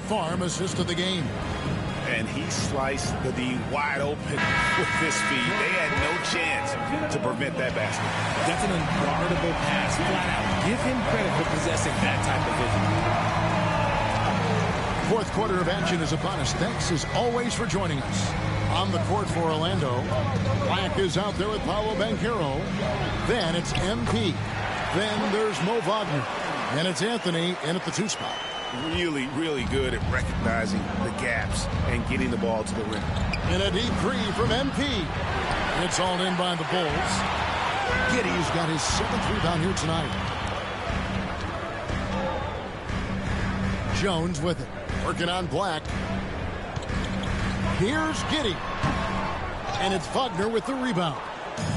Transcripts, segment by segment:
farm assist of the game. And he sliced the D wide open with his feet. They had no chance to prevent that basket. That's an unguardable pass, flat out. Give him credit for possessing that type of vision. Fourth quarter of action is upon us. Thanks as always for joining us. On the court for Orlando, Black is out there with Paolo Banchero. Then it's MP. Then there's Mo Wagner. And it's Anthony in at the 2 spot. Really, really good at recognizing the gaps and getting the ball to the rim. And a deep three from MP. It's all in by the Bulls. Giddey's got his 7th rebound here tonight. Jones with it. Working on Black. Here's Giddey. And it's Wagner with the rebound.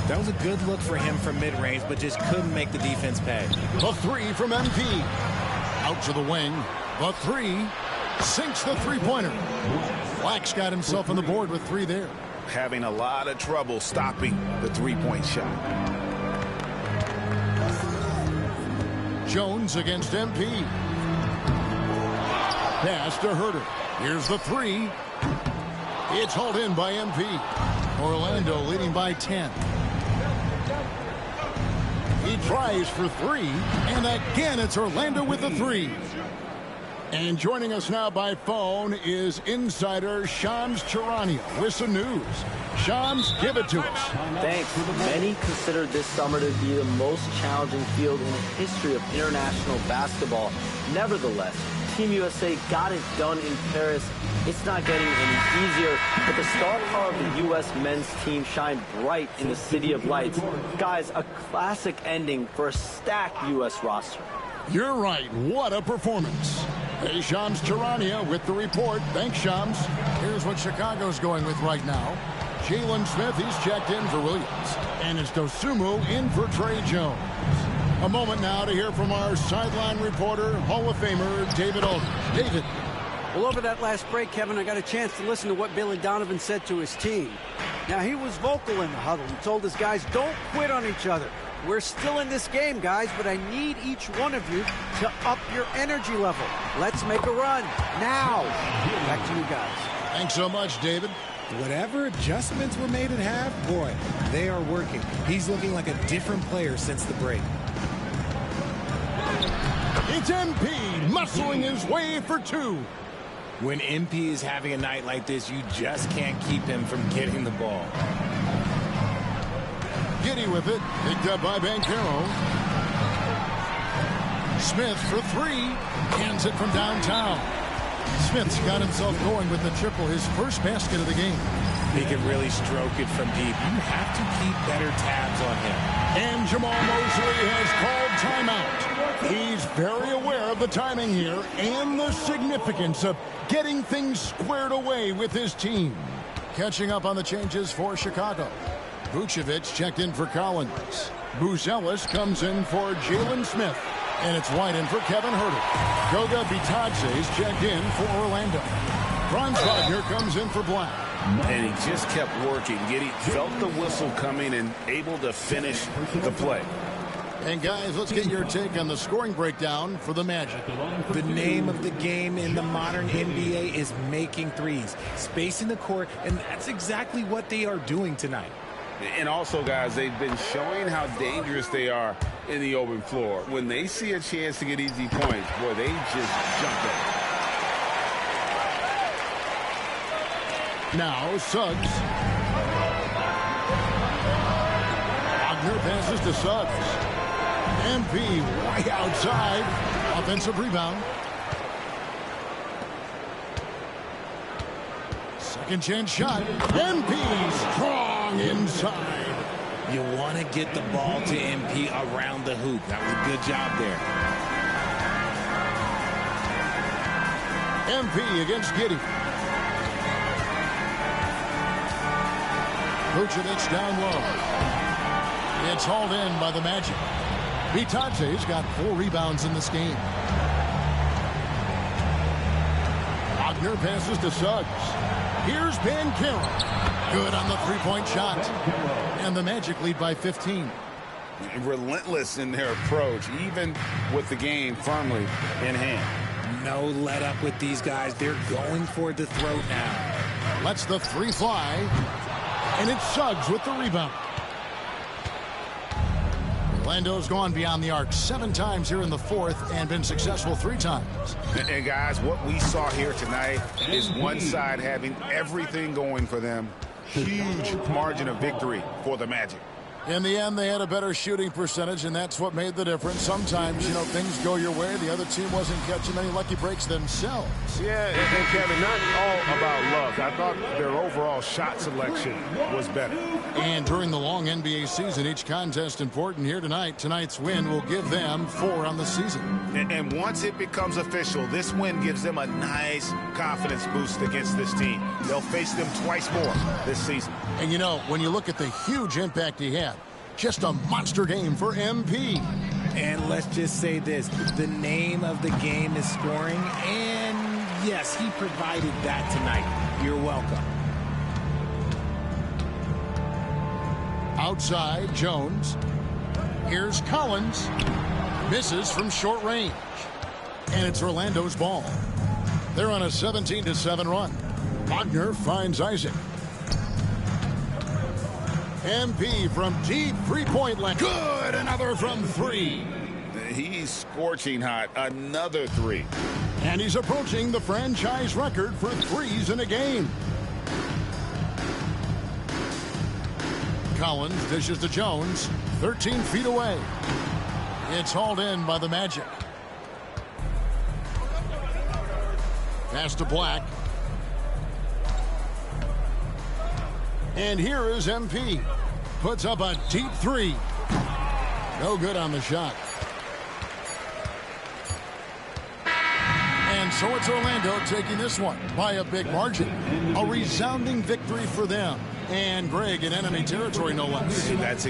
That was a good look for him from mid-range, but just couldn't make the defense pay. The 3 from MP. Out to the wing. The 3 sinks the three-pointer. Black's got himself on the board with 3 there. Having a lot of trouble stopping the three-point shot. Jones against MP. Pass to Herter. Here's the 3. It's hauled in by MP. Orlando leading by 10. He tries for 3, and again it's Orlando with the 3. And joining us now by phone is insider Shams Charania with some news. Shams, give it to us. Thanks. Many consider this summer to be the most challenging field in the history of international basketball. Nevertheless, Team USA got it done in Paris. It's not getting any easier, but the star power of the U.S. men's team shined bright in the City of Lights. Guys, a classic ending for a stacked U.S. roster. You're right. What a performance. Hey, Shams Charania with the report. Thanks, Shams. Here's what Chicago's going with right now. Jalen Smith, he's checked in for Williams. And it's Dosunmu in for Trey Jones. A moment now to hear from our sideline reporter, Hall of Famer David Aldridge. David. Well, over that last break, Kevin, I got a chance to listen to what Billy Donovan said to his team. Now, he was vocal in the huddle. He told his guys, don't quit on each other. We're still in this game, guys, but I need each one of you to up your energy level. Let's make a run now. Back to you guys. Thanks so much, David. Whatever adjustments were made at half, boy, they are working. He's looking like a different player since the break. It's MP muscling his way for 2. When MP is having a night like this, you just can't keep him from getting the ball. Giddey with it, picked up by Banchero. Smith for 3, hands it from downtown. Smith's got himself going with the triple, his first basket of the game. He can really stroke it from deep. You have to keep better tabs on him. And Jamal Mosley has called timeout. He's very aware of the timing here and the significance of getting things squared away with his team. Catching up on the changes for Chicago. Vucevic checked in for Collins. Buzelis comes in for Jalen Smith. And it's White in for Kevin Herter. Goga Bitadze's checked in for Orlando. Franz Wagner comes in for Black. And he just kept working. Giddey felt the whistle coming and able to finish the play. And guys, let's get your take on the scoring breakdown for the Magic. The name of the game in the modern NBA is making threes. Spacing the court, and that's exactly what they are doing tonight. And also, guys, they've been showing how dangerous they are in the open floor. When they see a chance to get easy points, boy, they just jump in. Now, Suggs. Wagner passes to Suggs. MP right outside. Offensive rebound. Second chance shot. MP strong inside. You want to get the ball to MP around the hoop. That was a good job there. MP against Giddey. Vucevic down low. It's hauled in by the Magic. Bitadze's got 4 rebounds in this game. Wagner passes to Suggs. Here's Banchero. Good on the three-point shot. And the Magic lead by 15. Relentless in their approach, even with the game firmly in hand. No let up with these guys. They're going for the throat now. Lets the three fly. And it's Suggs with the rebound. Orlando's gone beyond the arc 7 times here in the fourth and been successful 3 times. And guys, what we saw here tonight is one side having everything going for them. Huge margin of victory for the Magic. In the end, they had a better shooting percentage, and that's what made the difference. Sometimes, you know, things go your way. The other team wasn't catching many lucky breaks themselves. Yeah, and Kevin, not all about luck. I thought their overall shot selection was better. And during the long NBA season, each contest important here tonight. Tonight's win will give them 4 on the season. And once it becomes official, this win gives them a nice confidence boost against this team. They'll face them twice more this season. And, you know, when you look at the huge impact he had, just a monster game for MP. And let's just say this, the name of the game is scoring, and yes, he provided that tonight. You're welcome. Outside, Jones. Here's Collins. Misses from short range. And it's Orlando's ball. They're on a 17-7 run. Wagner finds Isaac. MP from deep three-point line. Good, another from 3. He's scorching hot. Another 3. And he's approaching the franchise record for 3s in a game. Collins dishes to Jones, 13 feet away. It's hauled in by the Magic. Pass to Black. And here is MP. Puts up a deep 3. No good on the shot. And so it's Orlando taking this one by a big margin. A resounding victory for them. And Greg in enemy territory, no less. That's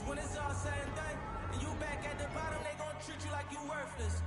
When it's all said and done, and you back at the bottom, they gonna treat you like you worthless.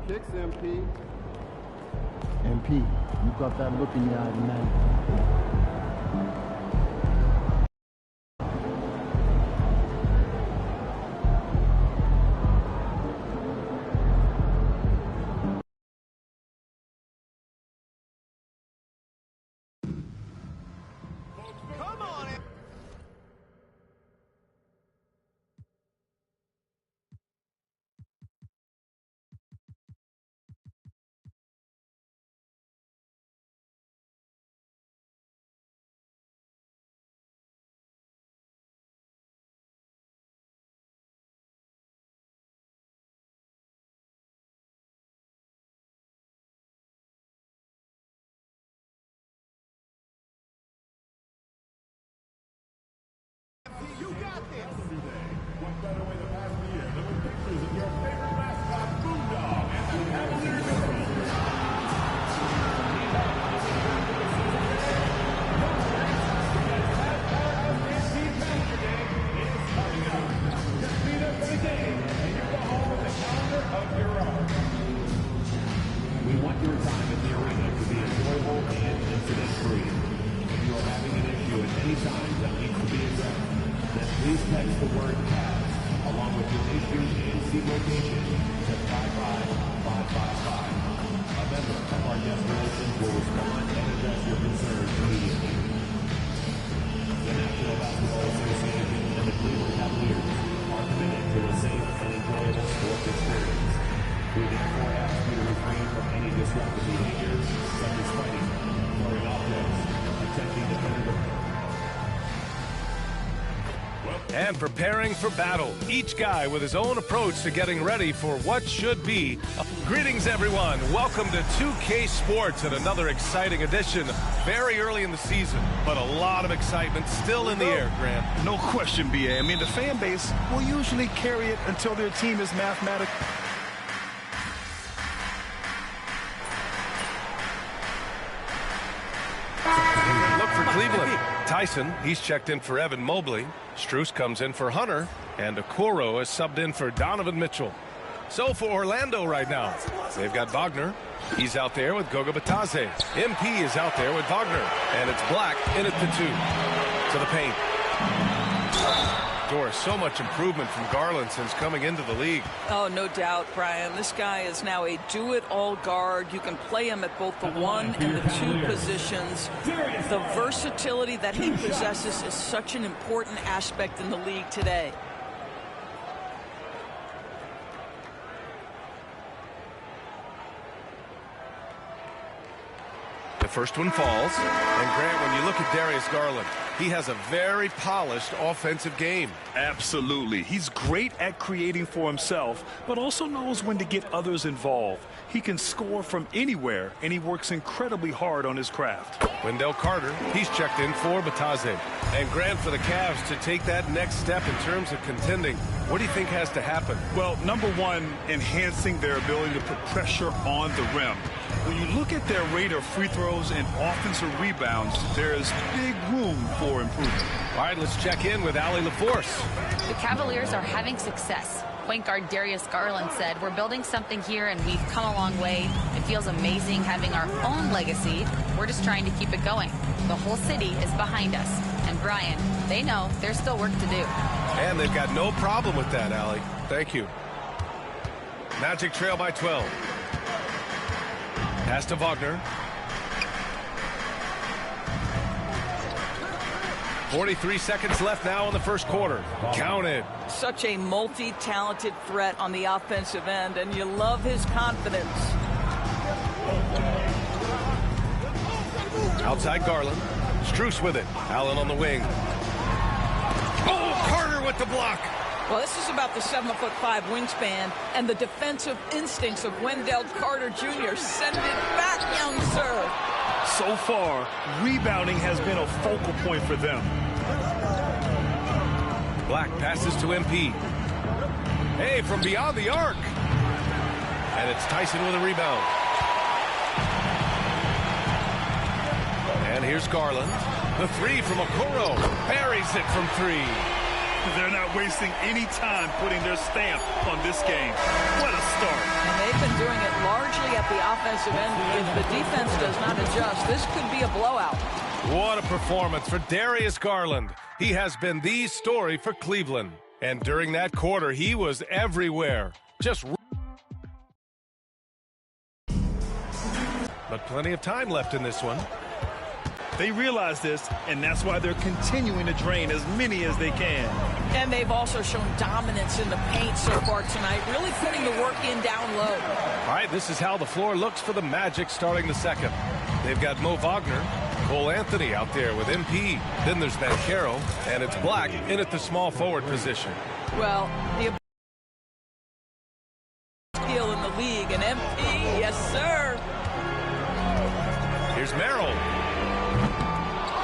kicks, MP. MP, you got that look in your eye tonight. You got this! What better way to pass the year than with pictures of your favorite mascot, Boondog, and the Cavaliers trophy. We want your time at the arena to be enjoyable and incident-free. If you are having an issue at any time that needs to be addressed, then please text the word CAVS along with your issue and seat location to 55555. A member of our guest relations will respond and address your concerns immediately. The National Basketball Association and the Cleveland Cavaliers are committed to a safe and enjoyable sports experience. We therefore ask you to refrain from any disruptive behavior, such as fighting, throwing objects, attempting to enter the... And preparing for battle. Each guy with his own approach to getting ready for what should be. Greetings, everyone. Welcome to 2K Sports and another exciting edition. Very early in the season, but a lot of excitement still in the air, Grant. No question, B.A. I mean, the fan base will usually carry it until their team is mathematically... Look for Cleveland. Tyson, he's checked in for Evan Mobley. Strus comes in for Hunter. And Okoro is subbed in for Donovan Mitchell. So for Orlando right now, they've got Wagner. He's out there with Goga Batadze. MP is out there with Wagner. And it's Black in at the 2. To the paint. Doris, so much improvement from Garland since coming into the league. Oh, no doubt, Brian. This guy is now a do-it-all guard. You can play him at both the 1 and the 2 positions. The versatility that he possesses is such an important aspect in the league today. The first one falls. And Grant, when you look at Darius Garland, he has a very polished offensive game. Absolutely. He's great at creating for himself, but also knows when to get others involved. He can score from anywhere, and he works incredibly hard on his craft. Wendell Carter, he's checked in for Batadze. And Grant, for the Cavs to take that next step in terms of contending, what do you think has to happen? Well, number one, enhancing their ability to put pressure on the rim. When you look at their rate of free throws and offensive rebounds, there's big room for improvement. All right, let's check in with Allie LaForce. The Cavaliers are having success. Point guard Darius Garland said, "We're building something here and we've come a long way. It feels amazing having our own legacy. We're just trying to keep it going. The whole city is behind us." And Brian, they know there's still work to do. And they've got no problem with that, Allie. Thank you. Magic trail by 12. Pass to Wagner. 43 seconds left now in the first quarter. Count it. Such a multi-talented threat on the offensive end, and you love his confidence. Outside Garland. Strus with it. Allen on the wing. Oh, Carter with the block. Well, this is about the 7'5" wingspan and the defensive instincts of Wendell Carter Jr. Send it back, young sir. So far, rebounding has been a focal point for them. Black passes to MP. Hey, from beyond the arc. And it's Tyson with a rebound. And here's Garland. The 3 from Okoro. Buries it from 3. They're not wasting any time putting their stamp on this game. What a start. And they've been doing it largely at the offensive end. If the defense does not adjust, this could be a blowout. What a performance for Darius Garland. He has been the story for Cleveland. And during that quarter, he was everywhere. But plenty of time left in this one. They realize this, and that's why they're continuing to drain as many as they can. And they've also shown dominance in the paint so far tonight, really putting the work in down low. All right, this is how the floor looks for the Magic starting the second. They've got Mo Wagner, Cole Anthony out there with MP. Then there's Banchero, and it's Black in at the small forward position. Well, the skill in the league, and MP, yes, sir. Here's Merrill.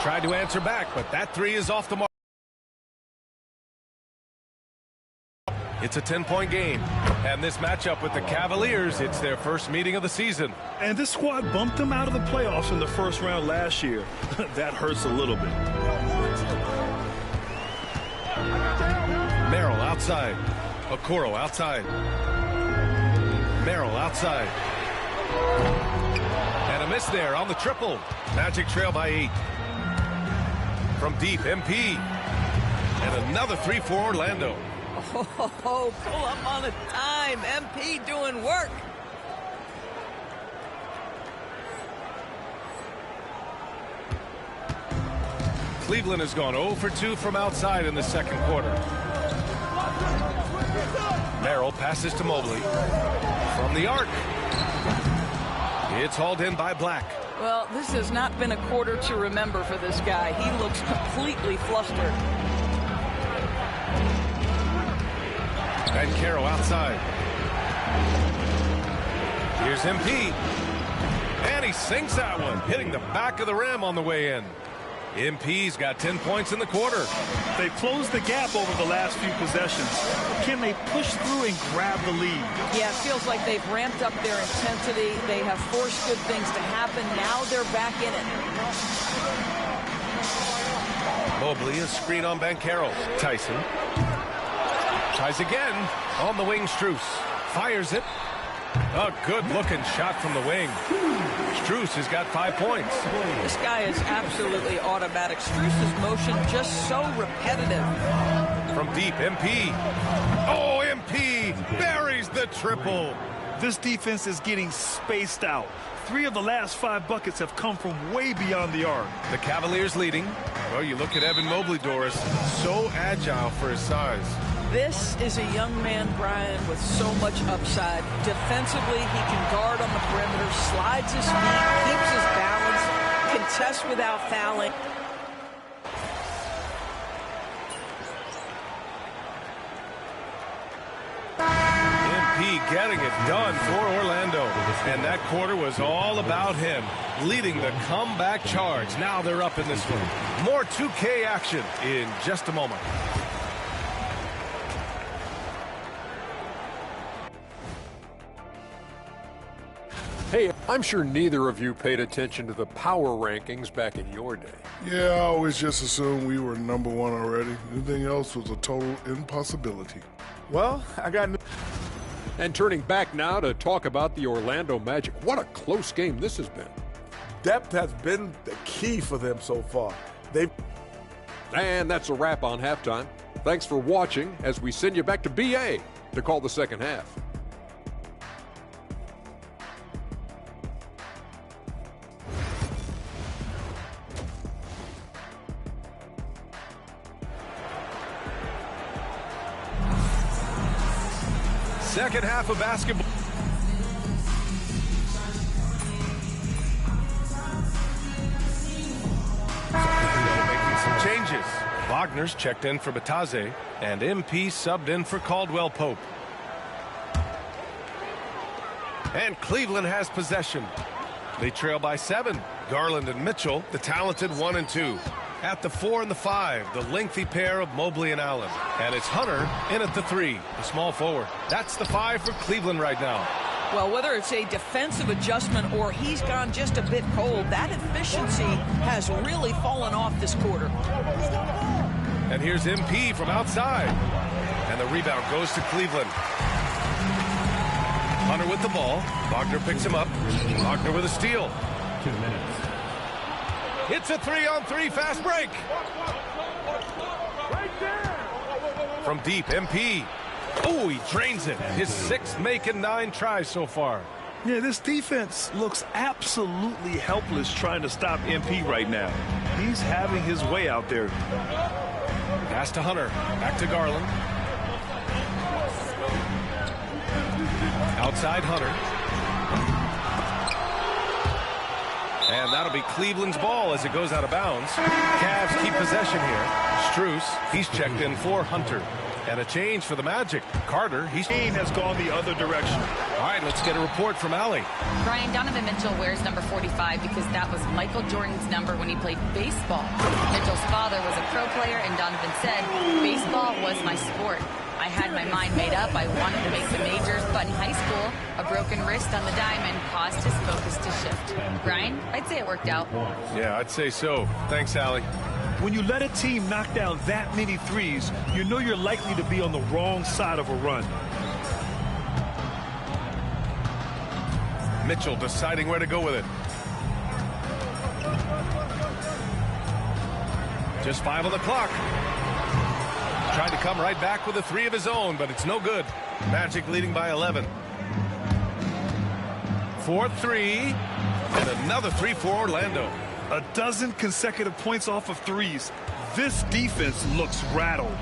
Tried to answer back, but that three is off the mark. It's a 10-point game. And this matchup with the Cavaliers, it's their first meeting of the season. And this squad bumped them out of the playoffs in the first round last year. That hurts a little bit. Merrill outside. Okoro outside. Merrill outside. And a miss there on the triple. Magic trail by 8. From deep, MP. And another three for Orlando. Oh, pull up on a dime. MP doing work. Cleveland has gone 0 for 2 from outside in the second quarter. Merrill passes to Mobley. From the arc. It's hauled in by Black. Well, this has not been a quarter to remember for this guy. He looks completely flustered. Banchero outside. Here's MP. And he sinks that one, hitting the back of the rim on the way in. MP's got 10 points in the quarter. They closed the gap over the last few possessions. Can they push through and grab the lead? Yeah, it feels like they've ramped up their intensity. They have forced good things to happen. Now they're back in it. Mobley, a screen on Banchero. Tyson. Tries again. On the wing, Strus. Fires it. A good-looking shot from the wing. Strus has got 5 points. This guy is absolutely automatic. Strus's motion just so repetitive. From deep, MP. Oh, MP buries the triple. This defense is getting spaced out. 3 of the last 5 buckets have come from way beyond the arc. The Cavaliers leading. Well, you look at Evan Mobley, Doris. So agile for his size. This is a young man, Brian, with so much upside. Defensively, he can guard on the perimeter, slides his feet, keeps his balance, contests without fouling. MP getting it done for Orlando. And that quarter was all about him, leading the comeback charge. Now they're up in this one. More 2K action in just a moment. Hey, I'm sure neither of you paid attention to the power rankings back in your day. Yeah, I always just assumed we were number 1 already. Anything else was a total impossibility. Well, I got... And turning back now to talk about the Orlando Magic. What a close game this has been. Depth has been the key for them so far. And that's a wrap on halftime. Thanks for watching as we send you back to BA to call the second half. Second half of basketball. Making some changes. Wagner's checked in for Bataze, and MP subbed in for Caldwell Pope. And Cleveland has possession. They trail by 7. Garland and Mitchell, the talented 1 and 2. At the 4 and the 5, the lengthy pair of Mobley and Allen. And it's Hunter in at the 3, the small forward. That's the 5 for Cleveland right now. Well, whether it's a defensive adjustment or he's gone just a bit cold, that efficiency has really fallen off this quarter. And here's MP from outside. And the rebound goes to Cleveland. Hunter with the ball. Wagner picks him up. Wagner with a steal. 2 minutes. It's a 3-on-3 fast break. From deep, MP. Oh, he drains it. His 6th make in 9 tries so far. Yeah, this defense looks absolutely helpless trying to stop MP right now. He's having his way out there. Pass to Hunter. Back to Garland. Outside Hunter. And that'll be Cleveland's ball as it goes out of bounds. Cavs keep possession here. Strus, he's checked in for Hunter. And a change for the Magic. Carter, his team has gone the other direction. All right, let's get a report from Allie. Brian, Donovan Mitchell wears number 45 because that was Michael Jordan's number when he played baseball. Mitchell's father was a pro player, and Donovan said, baseball was my sport. I had my mind made up. I wanted to make the majors, but in high school, a broken wrist on the diamond caused his focus to shift. Brian, I'd say it worked out. Yeah, I'd say so. Thanks, Allie. When you let a team knock down that many threes, you know you're likely to be on the wrong side of a run. Mitchell deciding where to go with it. Just 5 on the clock. Tried to come right back with a 3 of his own, but it's no good. Magic leading by 11. 4-3, and another 3 for Orlando. A dozen consecutive points off of threes. This defense looks rattled.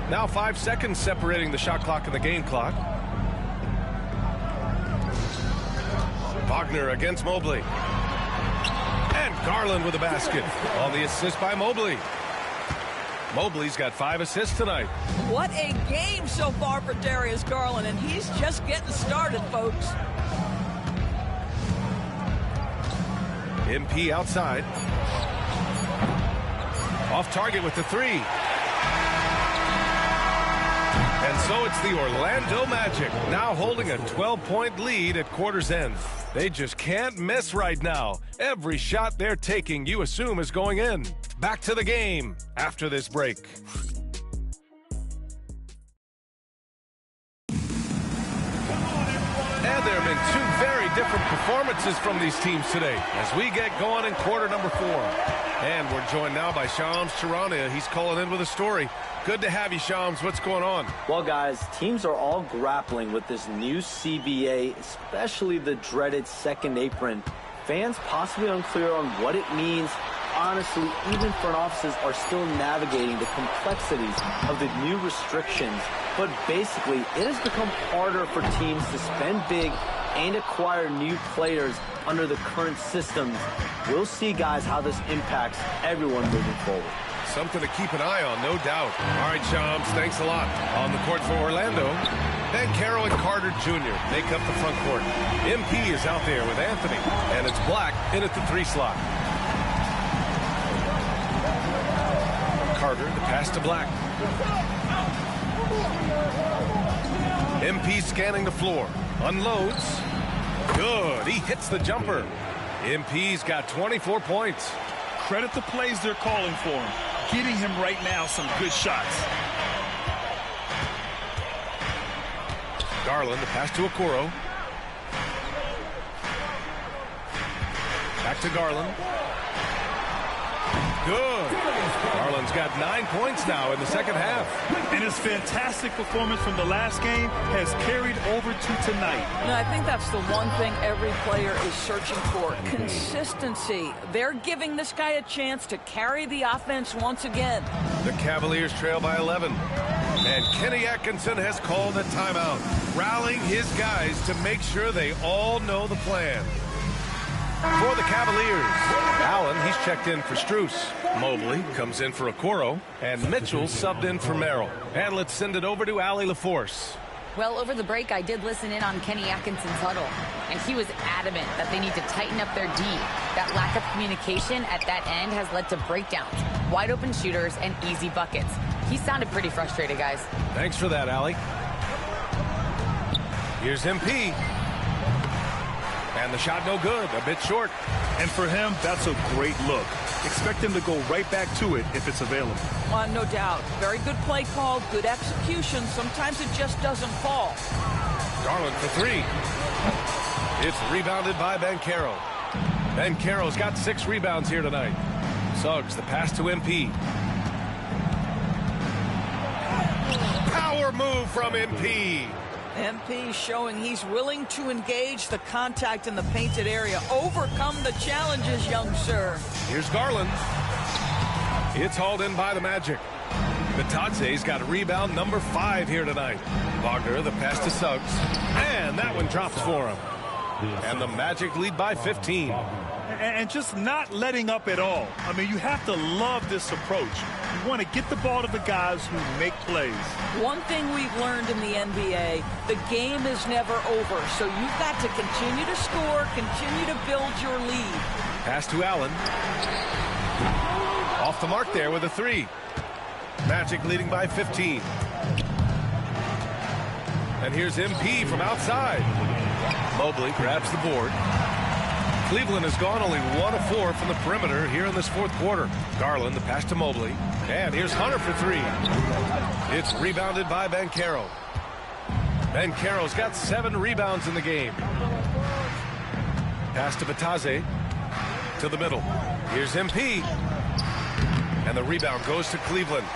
Now 5 seconds separating the shot clock and the game clock. Wagner against Mobley. And Garland with a basket on the assist by Mobley. Mobley's got 5 assists tonight. What a game so far for Darius Garland, and he's just getting started, folks. MP outside. Off target with the 3. And so it's the Orlando Magic, now holding a 12-point lead at quarter's end. They just can't miss right now. Every shot they're taking, you assume, is going in. Back to the game after this break. And there have been 2 very different performances from these teams today as we get going in quarter number 4. And we're joined now by Shams Charania. He's calling in with a story. Good to have you, Shams. What's going on? Well, guys, teams are all grappling with this new CBA, especially the dreaded second apron. Fans possibly unclear on what it means. Honestly, even front offices are still navigating the complexities of the new restrictions. But basically, it has become harder for teams to spend big and acquire new players under the current systems. We'll see, guys, how this impacts everyone moving forward. Something to keep an eye on, no doubt. All right, Shams, thanks a lot. On the court for Orlando, Banchero and Carter Jr. make up the front court. MP is out there with Anthony, and it's Black in at the 3 slot. Carter, the pass to Black. MP scanning the floor. Unloads. Good. He hits the jumper. MP's got 24 points. Credit the plays they're calling for him. Getting him right now some good shots. Garland, the pass to Okoro. Back to Garland. Good. Garland's got 9 points now in the second half. And his fantastic performance from the last game has carried over to tonight. And I think that's the one thing every player is searching for, consistency. They're giving this guy a chance to carry the offense once again. The Cavaliers trail by 11. And Kenny Atkinson has called a timeout, rallying his guys to make sure they all know the plan. For the Cavaliers, Allen, he's checked in for Strus. Mobley comes in for Okoro, and Mitchell subbed in for Merrill. And let's send it over to Allie LaForce. Well, over the break, I did listen in on Kenny Atkinson's huddle, and he was adamant that they need to tighten up their D. That lack of communication at that end has led to breakdowns, wide open shooters, and easy buckets. He sounded pretty frustrated, guys. Thanks for that, Allie. Here's MP. And the shot no good, a bit short. And for him, that's a great look. expect them to go right back to it if it's available. No doubt. Very good play call, good execution. Sometimes it just doesn't fall. Garland for three. It's rebounded by Banchero. Banchero's got 6 rebounds here tonight. Suggs, the pass to MP. Power move from MP. MP showing he's willing to engage the contact in the painted area. Overcome the challenges, young sir. Here's Garland. It's hauled in by the Magic. Bitadze's got rebound number 5 here tonight. Wagner, the pass to Suggs. And that one drops for him. And the Magic lead by 15. And just not letting up at all. I mean, you have to love this approach. You want to get the ball to the guys who make plays. One thing we've learned in the NBA, the game is never over. So you've got to continue to score, continue to build your lead. Pass to Allen. Off the mark there with a 3. Magic leading by 15. And here's MP from outside. Mobley grabs the board. Cleveland has gone only 1 of 4 from the perimeter here in this fourth quarter. Garland, the pass to Mobley. And here's Hunter for 3. It's rebounded by Banchero. Banchero's got 7 rebounds in the game. Pass to Bitadze. To the middle. Here's MP. And the rebound goes to Cleveland.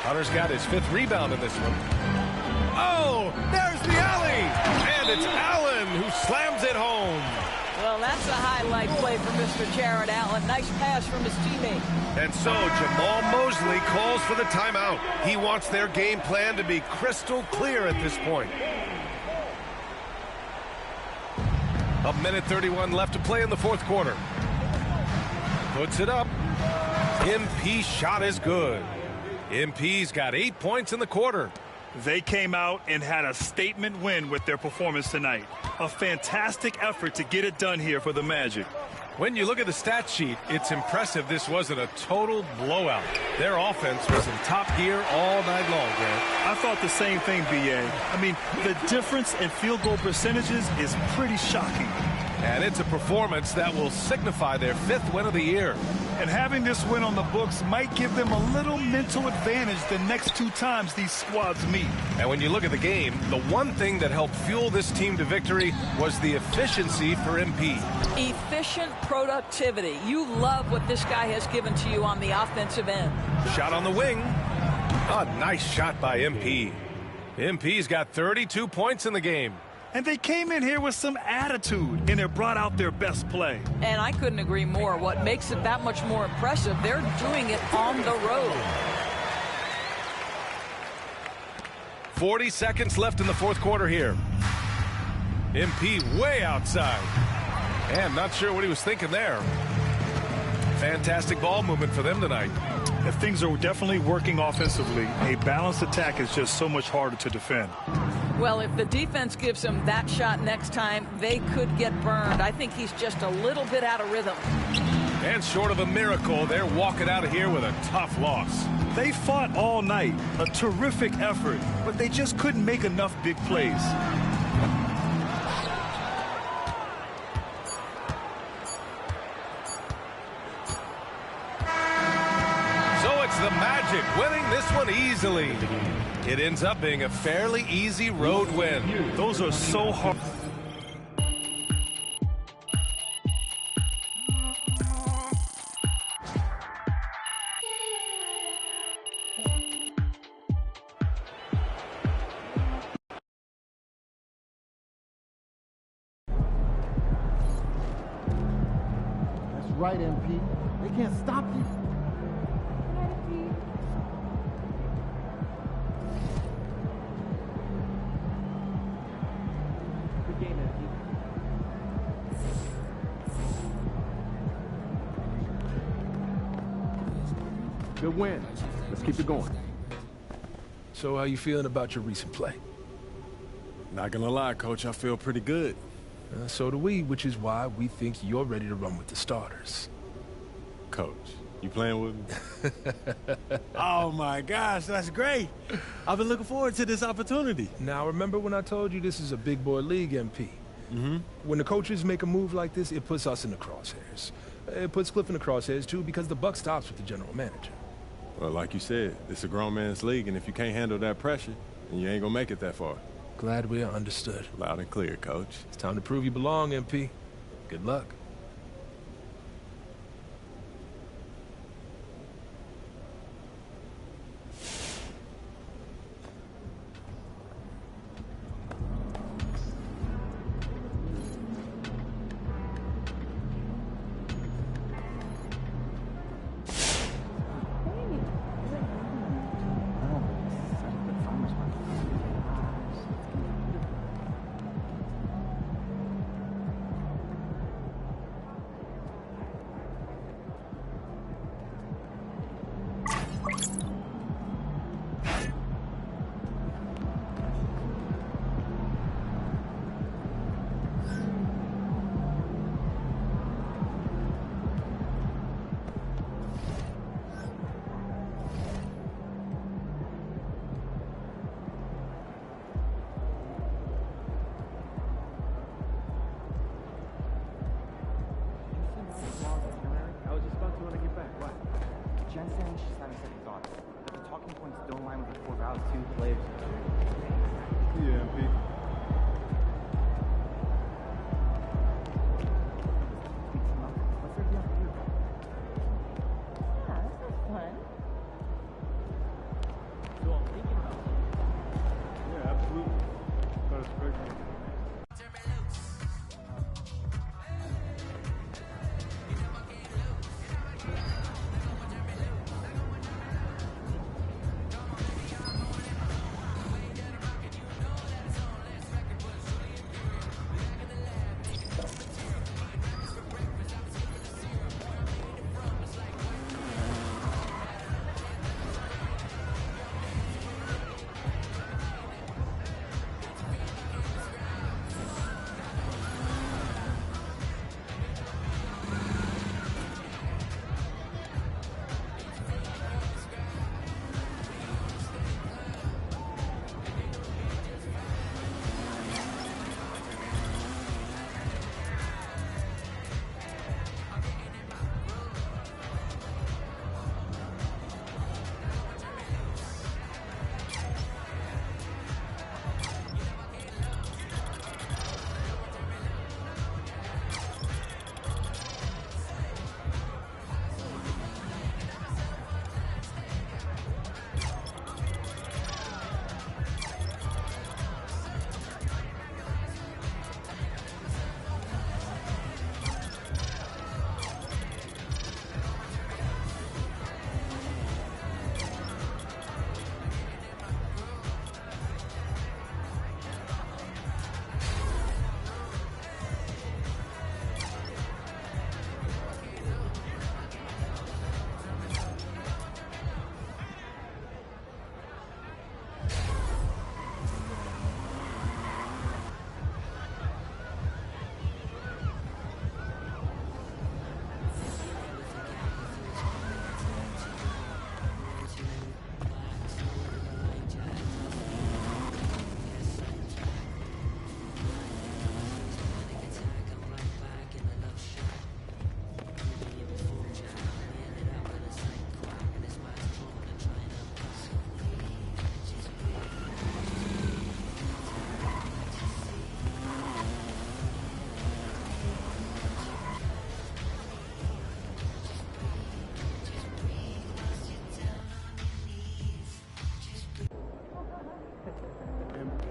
Hunter's got his 5th rebound in this one. Oh, there's the alley. And it's Allen who slams it home. Well, that's a highlight play for Mr. Jared Allen. Nice pass from his teammate. And so Jamal Mosley calls for the timeout. He wants their game plan to be crystal clear at this point. 1:31 left to play in the fourth quarter. Puts it up. MP's shot is good. MP's got 8 points in the quarter. They came out and had a statement win with their performance tonight. A fantastic effort to get it done here for the Magic. When you look at the stat sheet, it's impressive this wasn't a total blowout. Their offense was in top gear all night long, Grant. I thought the same thing, B.A. I mean, the difference in field goal percentages is pretty shocking. And it's a performance that will signify their 5th win of the year. And having this win on the books might give them a little mental advantage the next 2 times these squads meet. And when you look at the game, the one thing that helped fuel this team to victory was the efficiency for MP. Efficient productivity. You love what this guy has given to you on the offensive end. Shot on the wing. A nice shot by MP. MP's got 32 points in the game. And they came in here with some attitude, and it brought out their best play. And I couldn't agree more. What makes it that much more impressive, they're doing it on the road. 40 seconds left in the fourth quarter here. MP way outside. And not sure what he was thinking there. Fantastic ball movement for them tonight. If things are definitely working offensively, a balanced attack is just so much harder to defend. Well, if the defense gives him that shot next time, they could get burned. I think he's just a little bit out of rhythm. And short of a miracle, they're walking out of here with a tough loss. They fought all night, a terrific effort, but they just couldn't make enough big plays. So it's the Magic winning this one easily. It ends up being a fairly easy road win. Those are so hard. That's right, MP. They can't stop you. Good win. Let's keep it going. So how you feeling about your recent play? Not gonna lie, Coach, I feel pretty good. So do we, which is why we think you're ready to run with the starters. Coach, you playing with me? Oh my gosh, that's great. I've been looking forward to this opportunity. Now remember when I told you this is a big boy league, MP? Mm-hmm. When the coaches make a move like this, it puts us in the crosshairs. It puts Cliff in the crosshairs, too, because the buck stops with the general manager. Well, like you said, it's a grown man's league, and if you can't handle that pressure, then you ain't gonna make it that far. Glad we are understood. Loud and clear, Coach. It's time to prove you belong, MP. Good luck.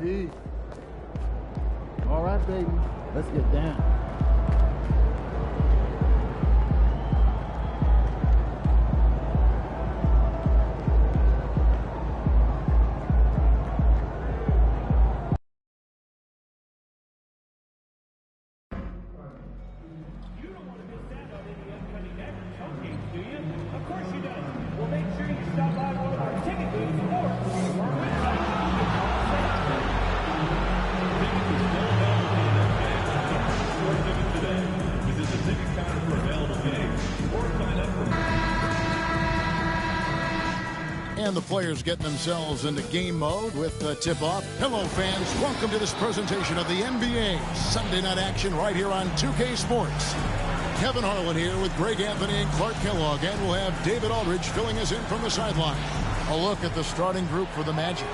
MP. All right, baby. Let's get down. And the players getting themselves into game mode with the tip-off. Hello, fans. Welcome to this presentation of the NBA Sunday night action right here on 2K Sports. Kevin Harlan here with Greg Anthony and Clark Kellogg, and we'll have David Aldridge filling us in from the sideline. A look at the starting group for the Magic.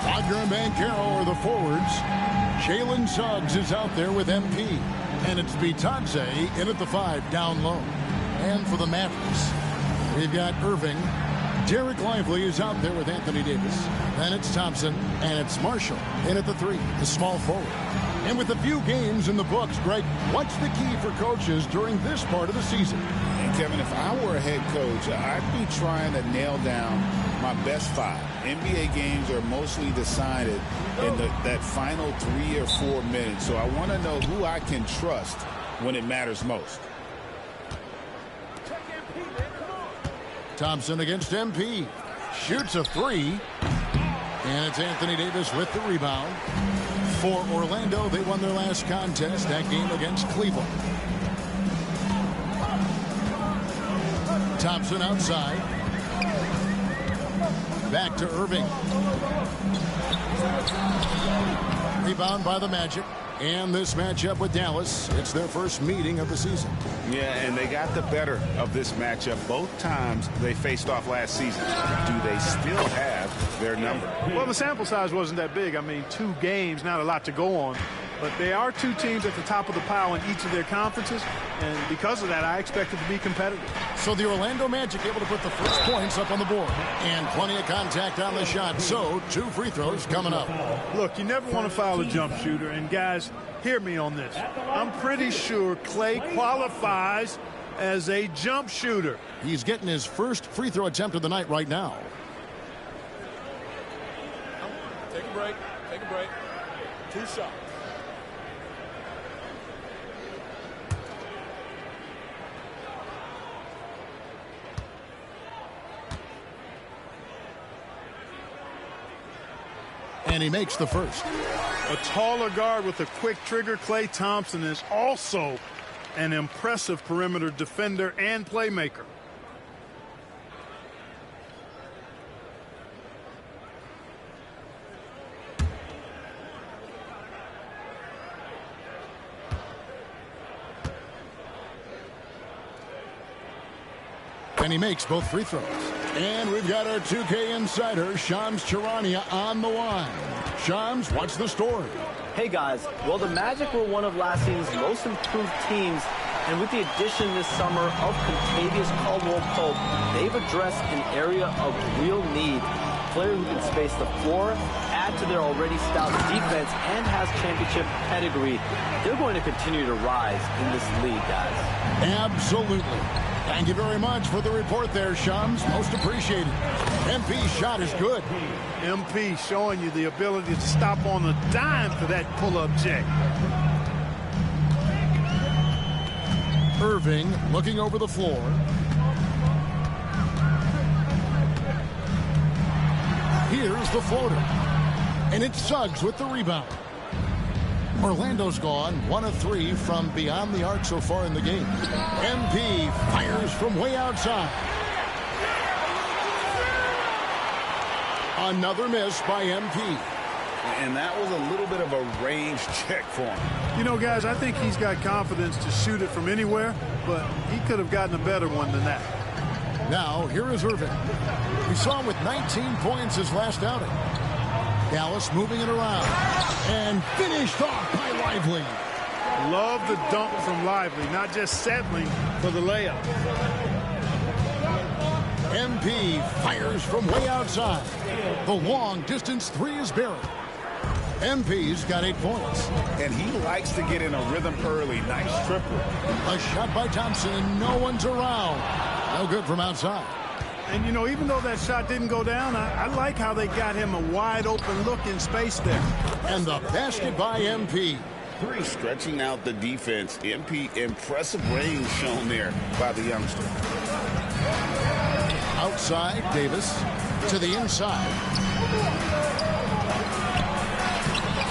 Wagner and Banchero are the forwards. Jalen Suggs is out there with MP. And it's Bitadze in at the 5 down low. And for the Mavericks, we've got Irving. Derek Lively is out there with Anthony Davis. Then it's Thompson, and it's Marshall in at the 3, the small forward. And with a few games in the books, Greg, what's the key for coaches during this part of the season? And Kevin, if I were a head coach, I'd be trying to nail down my best 5. NBA games are mostly decided in that final 3 or 4 minutes. So I want to know who I can trust when it matters most. Thompson against MP. Shoots a 3. And it's Anthony Davis with the rebound. For Orlando, they won their last contest, that game against Cleveland. Thompson outside. Back to Irving. Rebound by the Magic. And this matchup with Dallas, it's their first meeting of the season. Yeah, and they got the better of this matchup both times they faced off last season. Do they still have their number? Well, the sample size wasn't that big. I mean, 2 games, not a lot to go on. But they are 2 teams at the top of the pile in each of their conferences. And because of that, I expect it to be competitive. So the Orlando Magic able to put the first points up on the board. And plenty of contact on the shot. So 2 free throws coming up. Look, you never want to foul a jump shooter. And guys, hear me on this. I'm pretty sure Clay qualifies as a jump shooter. He's getting his first free throw attempt of the night right now. Take a break. Take a break. 2 shots. And he makes the first. A taller guard with a quick trigger, Klay Thompson, is also an impressive perimeter defender and playmaker. And he makes both free throws. And we've got our 2K insider, Shams Charania, on the line. Shams, what's the story? Hey guys, well, the Magic were one of last season's most improved teams, and with the addition this summer of Contavious Caldwell-Pope, they've addressed an area of real need. A player who can space the floor, add to their already stout defense, and has championship pedigree. They're going to continue to rise in this league, guys. Absolutely. Thank you very much for the report there, Shams. Most appreciated. MP's shot is good. MP showing you the ability to stop on a dime for that pull-up jack. Irving looking over the floor. Here's the floater. And it's Suggs with the rebound. Orlando's gone 1 of 3 from beyond the arc so far in the game. MP fires from way outside. Another miss by MP. And that was a little bit of a range check for him. You know, guys, I think he's got confidence to shoot it from anywhere, but he could have gotten a better one than that. Now, here is Irving. We saw him with 19 points his last outing. Dallas moving it around. And finished off by Lively. Love the dunk from Lively, not just settling for the layup. MP fires from way outside. The long-distance 3 is buried. MP's got 8 points. And he likes to get in a rhythm early. Nice triple. A shot by Thompson, and no one's around. No good from outside. And, you know, even though that shot didn't go down, I like how they got him a wide-open look in space there. And the basket by MP. Stretching out the defense. MP, impressive range shown there by the youngster. Outside, Davis to the inside.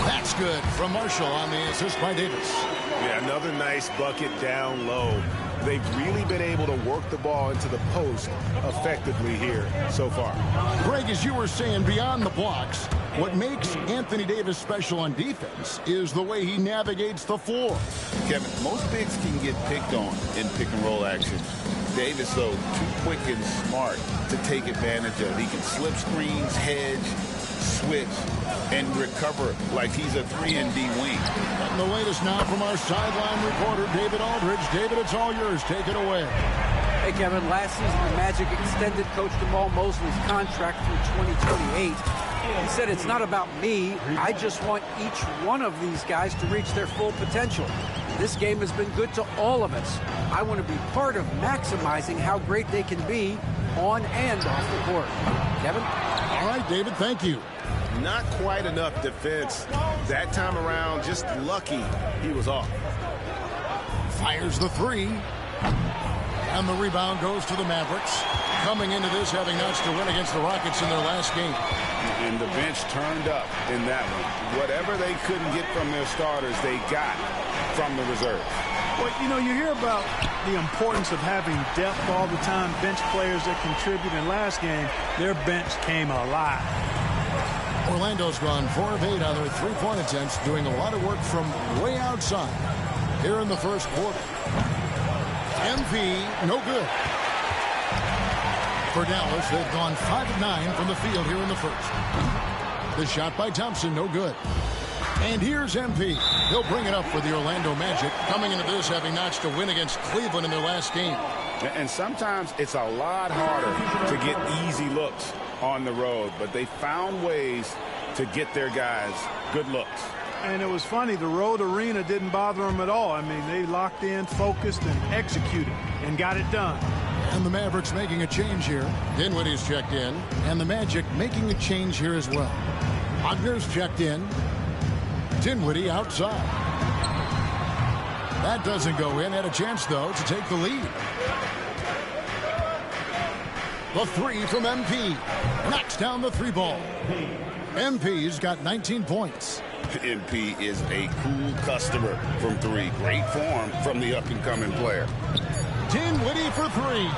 That's good from Marshall on the assist by Davis. Yeah, another nice bucket down low. They've really been able to work the ball into the post effectively here so far. Greg, as you were saying, beyond the blocks, What makes Anthony Davis special on defense is the way he navigates the floor. Kevin, most bigs can get picked on in pick-and-roll action. Davis, though, too quick and smart to take advantage of. He can slip screens, hedge, switch, and recover like he's a 3-and-D wing. And the latest now from our sideline reporter, David Aldridge. David, it's all yours. Take it away. Hey, Kevin, last season the Magic extended Coach Jamal Mosley's contract through 2028. He said, it's not about me. I just want each one of these guys to reach their full potential. This game has been good to all of us. I want to be part of maximizing how great they can be on and off the court. Kevin? All right, David, thank you. Not quite enough defense. That time around, just lucky he was off. Fires the three. And the rebound goes to the Mavericks. Coming into this, having notched a win against the Rockets in their last game. And the bench turned up in that one. Whatever they couldn't get from their starters, they got from the reserves. Well, you know, you hear about the importance of having depth all the time, bench players that contribute. In last game, their bench came alive. Orlando's gone 4 of 8 on their three-point attempts, doing a lot of work from way outside here in the first quarter. MP, no good. For Dallas, they've gone 5 of 9 from the field here in the first. The shot by Thompson, no good. And here's MP. He'll bring it up for the Orlando Magic, coming into this having notched a win against Cleveland in their last game. And sometimes it's a lot harder to get easy looks on the road, but they found ways to get their guys good looks. And it was funny, the road arena didn't bother them at all. I mean, they locked in, focused, and executed, and got it done. And the Mavericks making a change here. Dinwiddie's checked in, and the Magic making a change here as well. Wagner's checked in. Dinwiddie outside. That doesn't go in. Had a chance, though, to take the lead. The three from MP. Knocks down the three ball. MP's got 19 points. MP is a cool customer from three. Great form from the up-and-coming player. Dinwiddie for three.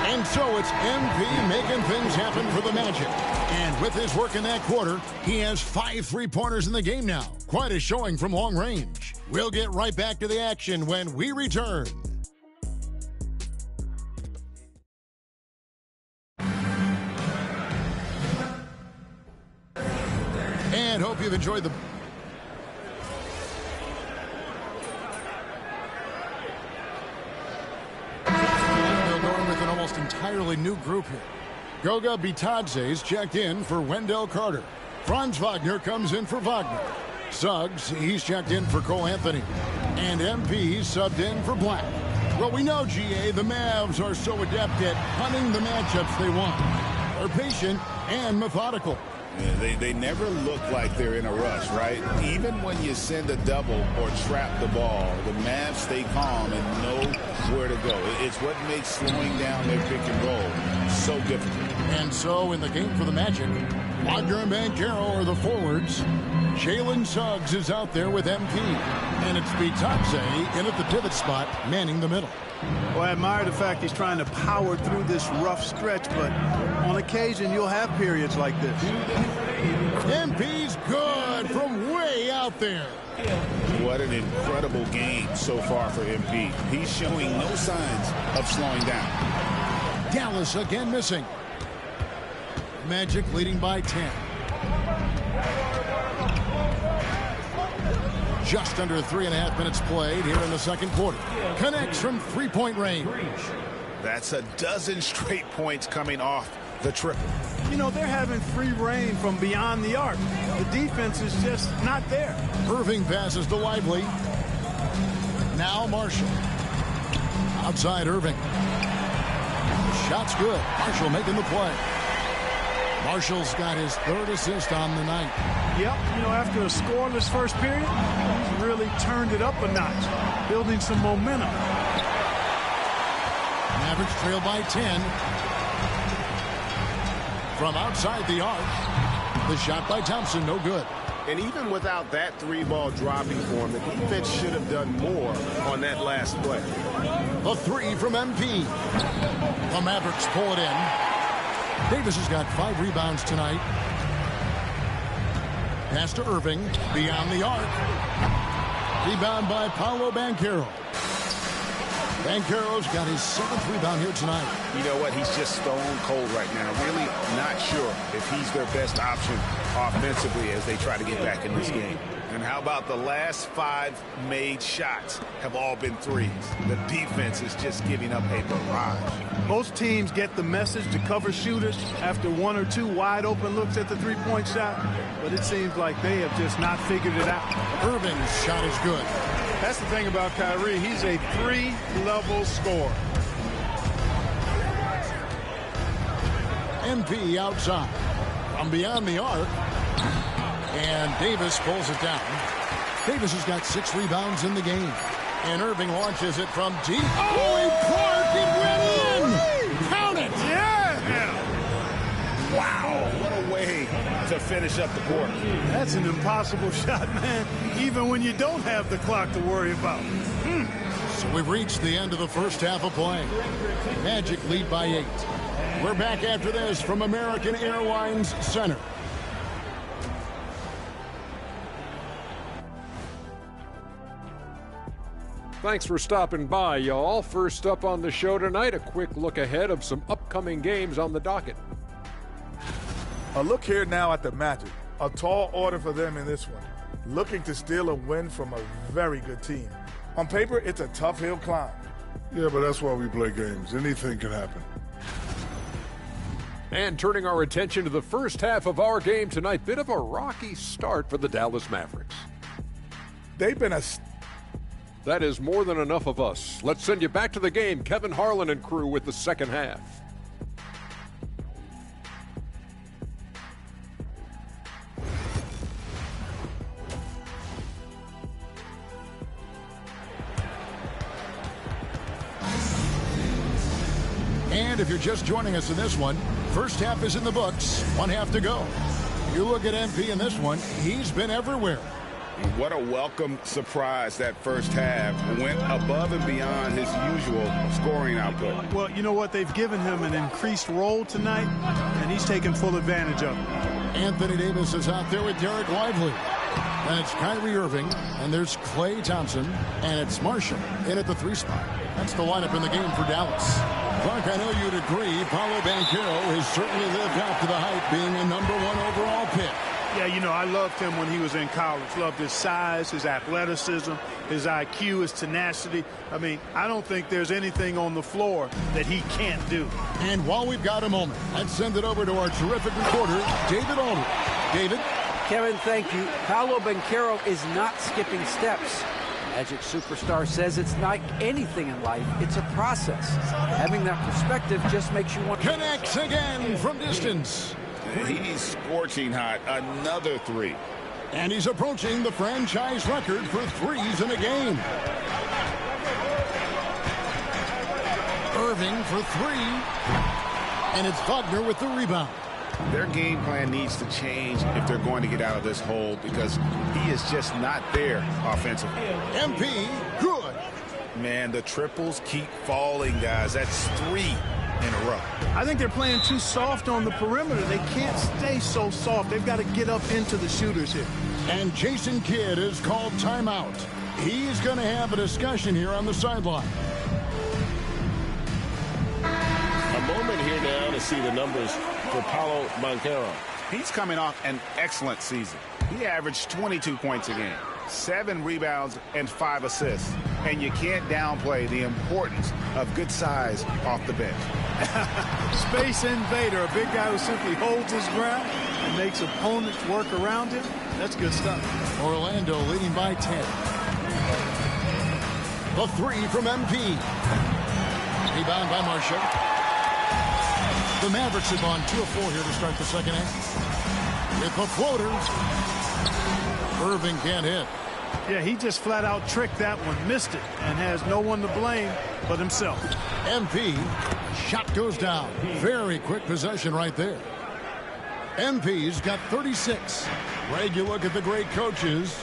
And so it's MP making things happen for the Magic. And with his work in that quarter, he has 5 3-pointers in the game now. Quite a showing from long range. We'll get right back to the action when we return. And hope you've enjoyed the... They're going with an almost entirely new group here. Goga Bitadze's checked in for Wendell Carter. Franz Wagner comes in for Wagner. Suggs, he's checked in for Cole Anthony. And MP subbed in for Black. Well, we know, GA, the Mavs are so adept at hunting the matchups they want. They're patient and methodical. Yeah, they never look like they're in a rush, right? Even when you send a double or trap the ball, the Mavs stay calm and know where to go. It's what makes slowing down their pick and roll so difficult. And so in the game for the Magic, Wagner and Banchero are the forwards. Jalen Suggs is out there with MP. And it's Bitadze in at the pivot spot, manning the middle. Well, I admire the fact he's trying to power through this rough stretch, but on occasion you'll have periods like this. MP's good from way out there. What an incredible game so far for MP. He's showing no signs of slowing down. Dallas again missing. Magic leading by 10. Just under 3.5 minutes played here in the second quarter. Connects from three-point range. That's a dozen straight points coming off the triple. You know, they're having free reign from beyond the arc. The defense is just not there. Irving passes to Lively. Now Marshall. Outside Irving. Shot's good. Marshall making the play. Marshall's got his 3rd assist on the night. Yep, you know, after a scoreless first period, he's really turned it up a notch, building some momentum. Mavericks trail by 10. From outside the arc, the shot by Thompson, no good. And even without that 3-ball dropping for him, the defense should have done more on that last play. A 3 from MP. The Mavericks pull it in. Davis has got 5 rebounds tonight. Pass to Irving. Beyond the arc. Rebound by Paolo Banchero. Banchero's got his 7th rebound here tonight. You know what? He's just stone cold right now. Really not sure if he's their best option offensively as they try to get back in this game. And how about the last 5 made shots have all been threes? The defense is just giving up a barrage. Most teams get the message to cover shooters after 1 or 2 wide open looks at the three-point shot, but it seems like they have just not figured it out. Irving's shot is good. That's the thing about Kyrie. He's a 3-level scorer. MP outside. From beyond the arc. And Davis pulls it down. Davis has got 6 rebounds in the game. And Irving launches it from deep. Oh, Clark, it went in! Count it! Yeah! Wow, what a way to finish up the quarter. That's an impossible shot, man, even when you don't have the clock to worry about. So we've reached the end of the first half of play. Magic lead by 8. We're back after this from American Airlines Center. Thanks for stopping by, y'all. First up on the show tonight, a quick look ahead of some upcoming games on the docket. A look here now at the Magic. A tall order for them in this one. Looking to steal a win from a very good team. On paper, it's a tough hill climb. Yeah, but that's why we play games. Anything can happen. And turning our attention to the first half of our game tonight, bit of a rocky start for the Dallas Mavericks. They've been That is more than enough of us. Let's send you back to the game. Kevin Harlan and crew with the second half. And if you're just joining us in this one, first half is in the books. 1 half to go. You look at MP in this one, he's been everywhere. What a welcome surprise that first half. Went above and beyond his usual scoring output. Well, you know what? They've given him an increased role tonight, and he's taken full advantage of it. Anthony Davis is out there with Derek Lively. Then it's Kyrie Irving, and there's Klay Thompson, and it's Marshall in at the 3 spot. That's the lineup in the game for Dallas. Clark, I know you'd agree, Paolo Banchero has certainly lived up to the hype, being a #1 overall pick. Yeah, you know, I loved him when he was in college. Loved his size, his athleticism, his IQ, his tenacity. I mean, I don't think there's anything on the floor that he can't do. And while we've got a moment, let's send it over to our terrific reporter, David Aldridge. David? Kevin, thank you. Paolo Banchero is not skipping steps. Magic superstar says it's like anything in life. It's a process. Having that perspective just makes you want to... Connects again from distance. He's scorching hot. Another 3. And he's approaching the franchise record for 3s in a game. Irving for 3. And it's Wagner with the rebound. Their game plan needs to change if they're going to get out of this hole because he is just not there offensively. MP, good. Man, the triples keep falling, guys. That's 3 in a row. I think they're playing too soft on the perimeter. They can't stay so soft. They've got to get up into the shooters here. And Jason Kidd is called timeout. He's going to have a discussion here on the sideline. A moment here now to see the numbers for Paolo Banchero. He's coming off an excellent season. He averaged 22 points a game, 7 rebounds, and 5 assists. And you can't downplay the importance of good size off the bench. Space invader, a big guy who simply holds his ground and makes opponents work around him. That's good stuff. Orlando leading by 10. The 3 from MP. Rebound by Marshall. The Mavericks have gone 2 of 4 here to start the second half. With the floater. Irving can't hit. Yeah, he just flat out tricked that one, missed it, and has no one to blame but himself. MP, shot goes down. Very quick possession right there. MP's got 36. Greg, you look at the great coaches.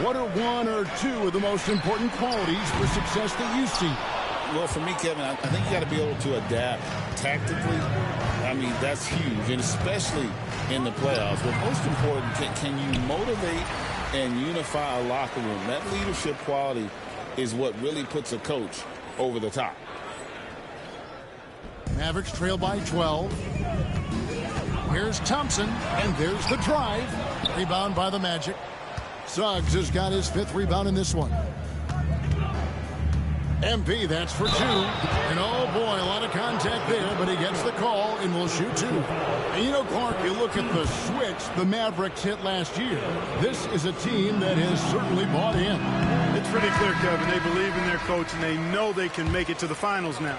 What are 1 or 2 of the most important qualities for success that you see? Well, for me, Kevin, I think you got to be able to adapt tactically. I mean, that's huge, and especially in the playoffs. But most important, can you motivate and unify a locker room? That leadership quality is what really puts a coach over the top. Mavericks trail by 12. Here's Thompson, and there's the drive. Rebound by the Magic. Suggs has got his 5th rebound in this one. MP, that's for 2. And oh boy, a lot of contact there, but he gets the call and will shoot 2. And you know, Clark, you look at the switch the Mavericks hit last year. This is a team that has certainly bought in. It's pretty clear, Kevin. They believe in their coach, and they know they can make it to the finals now.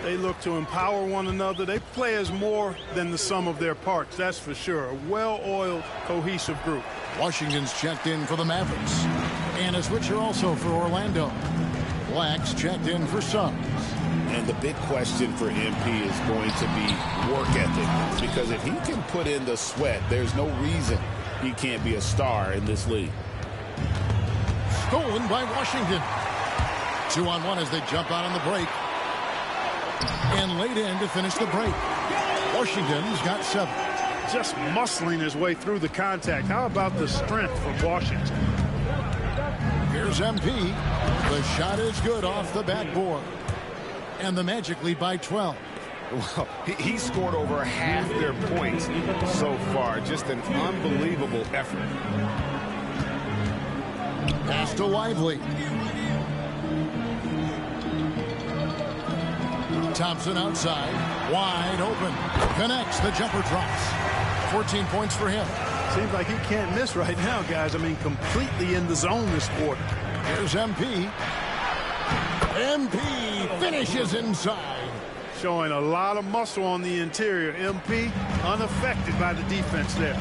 They look to empower one another. They play as more than the sum of their parts, that's for sure. A well-oiled, cohesive group. Washington's checked in for the Mavericks. And a switcher also for Orlando. Black's checked in for Suggs. And the big question for MP is going to be work ethic. Because if he can put in the sweat, there's no reason he can't be a star in this league. Stolen by Washington. 2-on-1 as they jump out on the break. And laid in to finish the break. Washington's got 7. Just muscling his way through the contact. How about the strength from Washington? Here's MP. The shot is good off the backboard. And the Magic lead by 12. Well, he scored over half their points so far. Just an unbelievable effort. Pass to Lively. Thompson outside. Wide open. Connects. The jumper drops. 14 points for him. Seems like he can't miss right now, guys. I mean, completely in the zone this quarter. Here's MP. MP finishes inside. Showing a lot of muscle on the interior. MP unaffected by the defense there.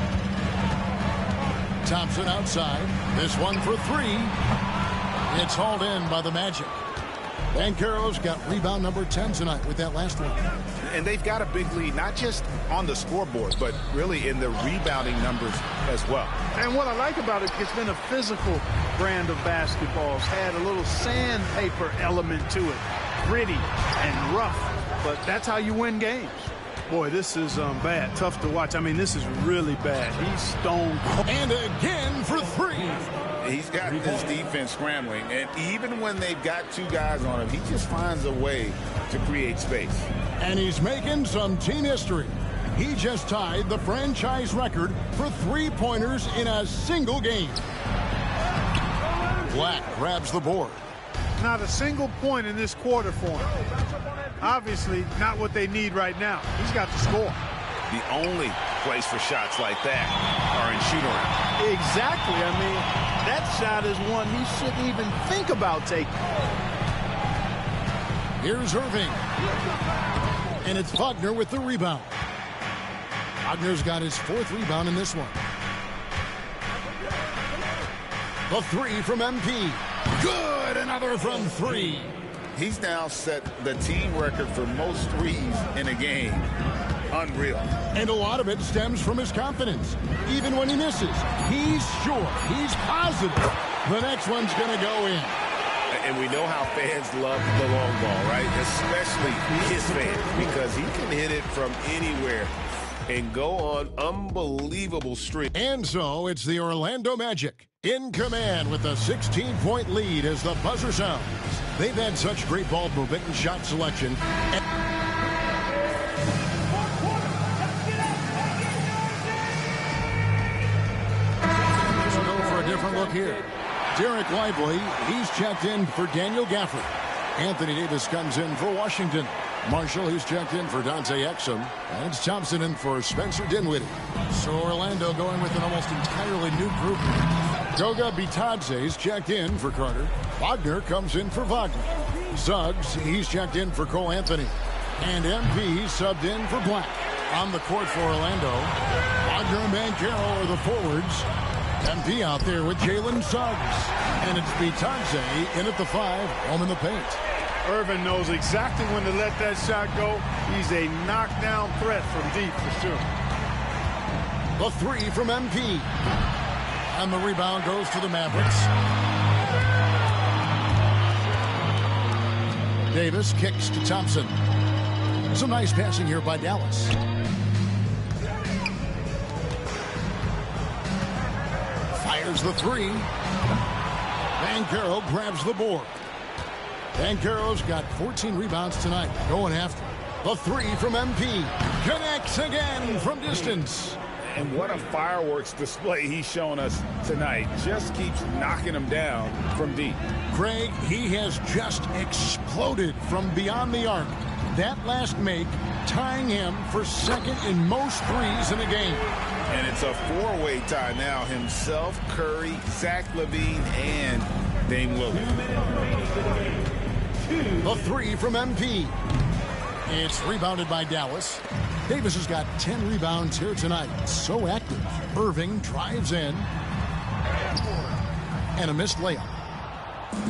Thompson outside. This one for 3. It's hauled in by the Magic. Banchero's got rebound number 10 tonight with that last one. And they've got a big lead, not just on the scoreboard, but really in the rebounding numbers as well. And what I like about it, it's been a physical brand of basketball. It's had a little sandpaper element to it. Gritty and rough, but that's how you win games. Boy, this is bad. Tough to watch. I mean, this is really bad. He's stone cold. And again for 3. He's got this defense scrambling, and even when they've got 2 guys on him, he just finds a way to create space. And he's making some team history. He just tied the franchise record for 3-pointers in a single game. Black grabs the board. Not a single point in this quarter for him. Obviously, not what they need right now. He's got to score. The only place for shots like that are in shoot-around. Exactly. I mean, that shot is one he shouldn't even think about taking. Here's Irving. And it's Wagner with the rebound. Wagner's got his 4th rebound in this one. The 3 from MP. Good! Another from 3. He's now set the team record for most threes in a game. Unreal. And a lot of it stems from his confidence. Even when he misses, he's sure, he's positive the next one's going to go in. And we know how fans love the long ball, right? Especially his fans, because he can hit it from anywhere and go on unbelievable streaks. And so it's the Orlando Magic in command with a 16-point lead as the buzzer sounds. They've had such great ball movement and shot selection. Different look here. Derek Lively, he's checked in for Daniel Gafford. Anthony Davis comes in for Washington. Marshall, he's checked in for Dante Exum. And it's Thompson in for Spencer Dinwiddie. So Orlando going with an almost entirely new group. Goga Bitadze's checked in for Carter. Wagner comes in for Wagner. Suggs, he's checked in for Cole Anthony. And MP subbed in for Black. On the court for Orlando, Wagner and Banchero are the forwards. MP out there with Jalen Suggs. And it's Bitadze in at the 5, home in the paint. Irvin knows exactly when to let that shot go. He's a knockdown threat from deep for sure. The 3 from MP. And the rebound goes to the Mavericks. Davis kicks to Thompson. Some nice passing here by Dallas. Fires the three. Banchero grabs the board. Banchero's got 14 rebounds tonight. Going after the three from MP. Connects again from distance. And what a fireworks display he's shown us tonight. Just keeps knocking them down from deep. Craig, he has just exploded from beyond the arc. That last make tying him for second in most threes in a game. And it's a four-way tie now. Himself, Curry, Zach LaVine, and Dame Lillard. The three from MP. It's rebounded by Dallas. Davis has got 10 rebounds here tonight. So active. Irving drives in. And a missed layup.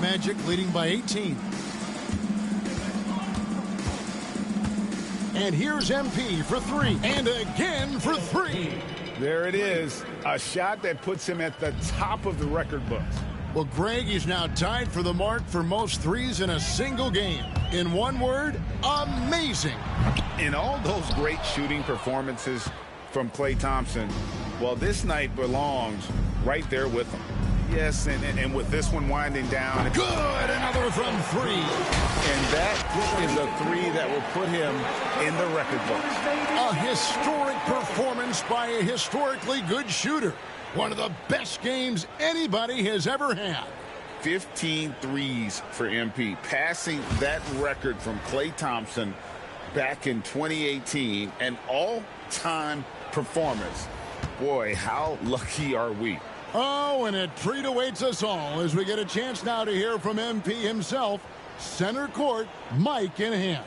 Magic leading by 18. And here's MP for three. And again for three. There it is. A shot that puts him at the top of the record books. Well, Greg is now tied for the mark for most threes in a single game. In one word, amazing. In all those great shooting performances from Klay Thompson, well, this night belongs right there with him. Yes, and with this one winding down. Good, another from three. And that is a three that will put him in the record books. A historic performance by a historically good shooter. One of the best games anybody has ever had. 15 threes for MP, passing that record from Klay Thompson back in 2018, an all-time performance. Boy, how lucky are we? Oh, and a treat awaits us all as we get a chance now to hear from MP himself. Center court, mic in hand.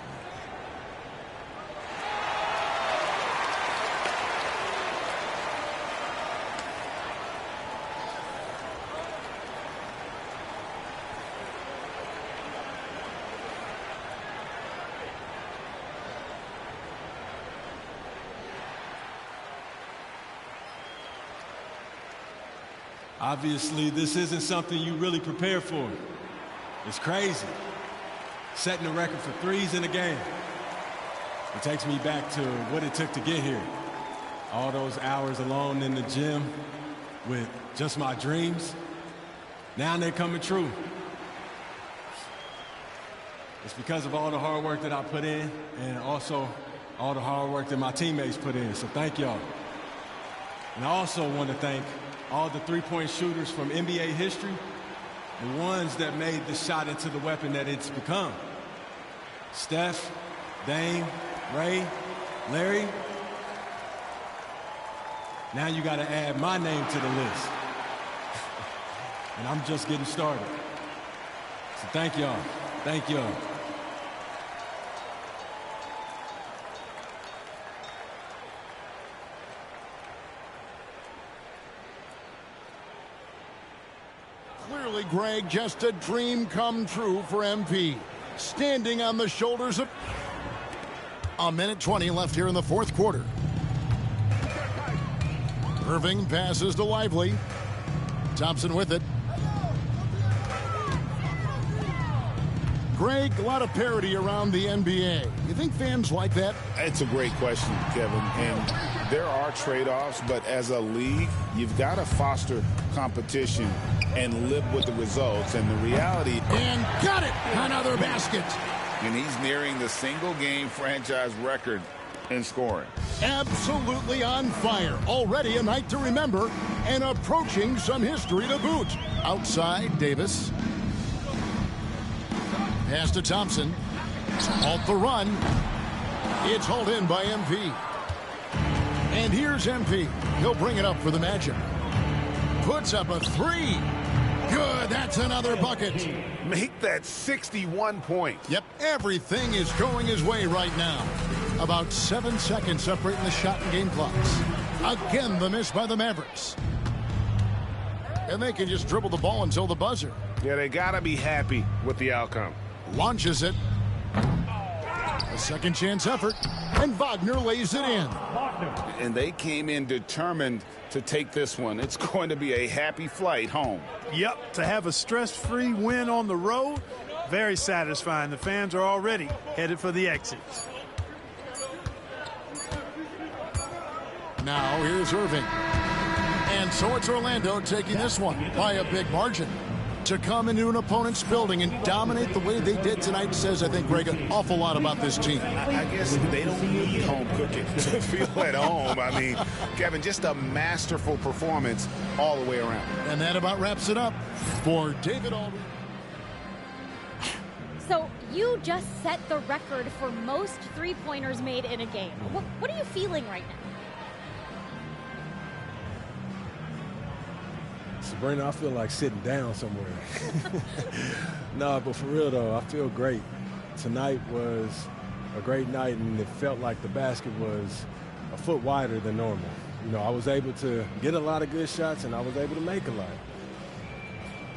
Obviously, this isn't something you really prepare for. It's crazy. Setting a record for threes in a game. It takes me back to what it took to get here. All those hours alone in the gym with just my dreams. Now they're coming true. It's because of all the hard work that I put in and also all the hard work that my teammates put in. So thank y'all. And I also want to thank all the three-point shooters from NBA history, the ones that made the shot into the weapon that it's become. Steph, Dame, Ray, Larry. Now you got to add my name to the list. And I'm just getting started. So thank y'all. Thank y'all. Clearly, Greg, just a dream come true for MP. Standing on the shoulders of... A minute 20 left here in the fourth quarter. Irving passes to Lively. Thompson with it. Greg, a lot of parity around the NBA. You think fans like that? It's a great question, Kevin. And there are trade-offs, but as a league, you've got to foster competition and live with the results. And the reality... And got it! Another basket. And he's nearing the single-game franchise record in scoring. Absolutely on fire. Already a night to remember and approaching some history to boot. Outside, Davis. Pass to Thompson. Halt the run. It's hauled in by MP. And here's MP. He'll bring it up for the Magic. Puts up a three. Good. That's another bucket. Make that 61 points. Yep. Everything is going his way right now. About 7 seconds separating the shot and game clocks. Again, the miss by the Mavericks. And they can just dribble the ball until the buzzer. Yeah, they got to be happy with the outcome. Launches it. A second chance effort. And Wagner lays it in. And they came in determined to take this one. It's going to be a happy flight home. Yep, to have a stress-free win on the road, very satisfying. The fans are already headed for the exits. Now here's Irving. And so it's Orlando taking this one by a big margin. To come into an opponent's building and dominate the way they did tonight says, I think, Greg, an awful lot about this team. I guess they don't need home cooking to feel at home. I mean, Kevin, just a masterful performance all the way around. And that about wraps it up for David Aldridge. So you just set the record for most three-pointers made in a game. What are you feeling right now? Sabrina, I feel like sitting down somewhere. No, but for real, though, I feel great. Tonight was a great night, and it felt like the basket was a foot wider than normal. You know, I was able to get a lot of good shots, and I was able to make a lot.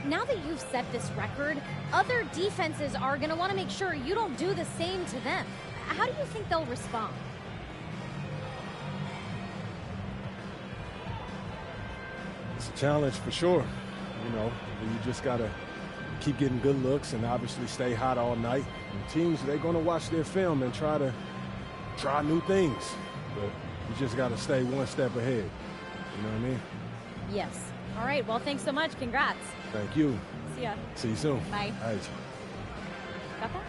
Now that you've set this record, other defenses are going to want to make sure you don't do the same to them. How do you think they'll respond? It's a challenge for sure. You know, you just got to keep getting good looks and obviously stay hot all night. And teams, they're going to watch their film and try to try new things. But you just got to stay one step ahead. You know what I mean? Yes. All right. Well, thanks so much. Congrats. Thank you. See ya. See you soon. Bye. All right. Got that?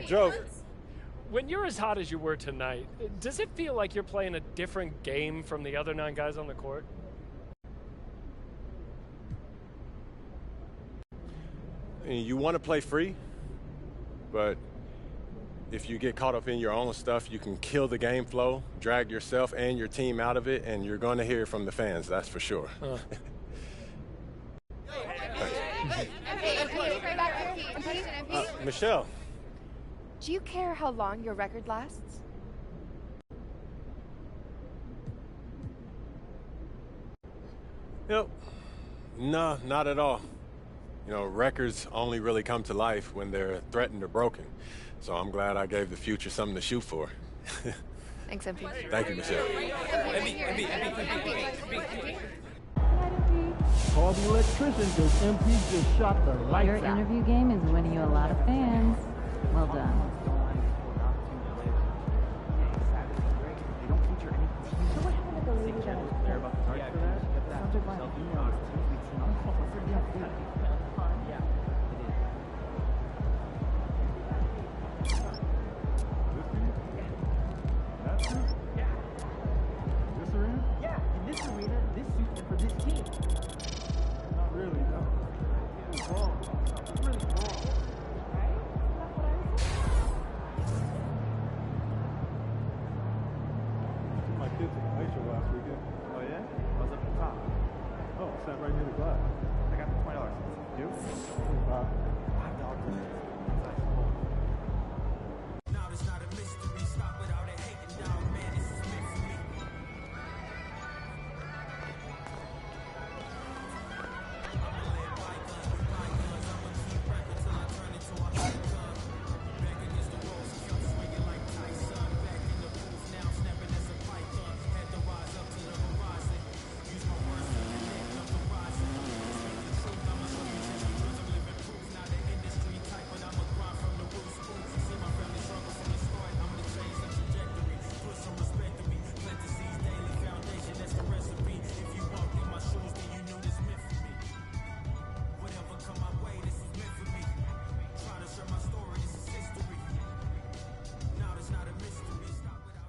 Joe, when you're as hot as you were tonight, does it feel like you're playing a different game from the other 9 guys on the court? You want to play free, but if you get caught up in your own stuff, you can kill the game flow, drag yourself and your team out of it, and you're going to hear from the fans, that's for sure. Michelle. Do you care how long your record lasts? Yep. No, not at all. You know, records only really come to life when they're threatened or broken. So I'm glad I gave the future something to shoot for. Thanks, MP. Thank you, Michelle. Call the electrician because MP just shot the lights Your out. interview game is winning you a lot of fans. Well done.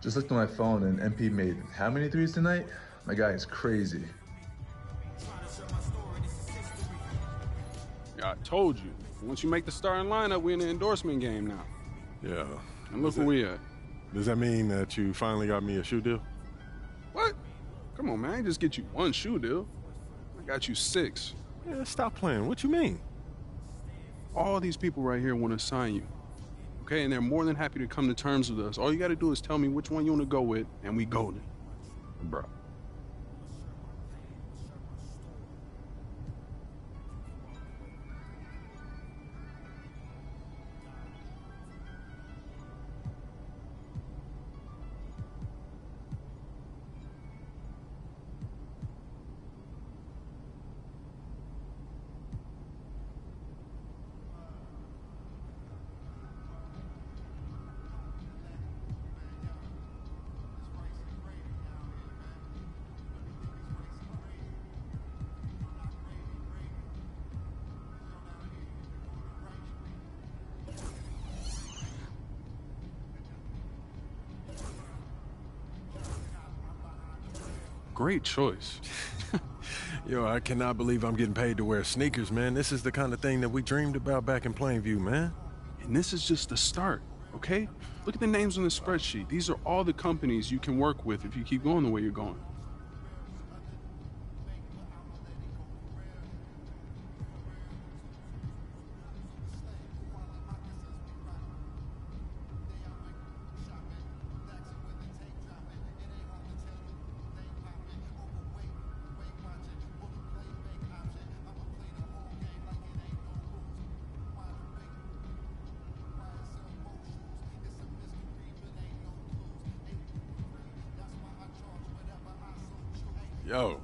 Just looked at my phone and MP made how many threes tonight? My guy is crazy. I told you. Once you make the starting lineup, we're in the endorsement game now. Yeah. And look where we at. Does that mean that you finally got me a shoe deal? What? Come on, man. I ain't just get you one shoe deal. I got you 6. Yeah, stop playing. What you mean? All these people right here want to sign you. Okay, and they're more than happy to come to terms with us. All you got to do is tell me which one you want to go with, and we golden. Bro. great choice. Yo, I cannot believe I'm getting paid to wear sneakers, man. This is the kind of thing that we dreamed about back in Plainview, man. And this is just the start, okay? Look at the names on the spreadsheet. These are all the companies you can work with if you keep going the way you're going. Yo,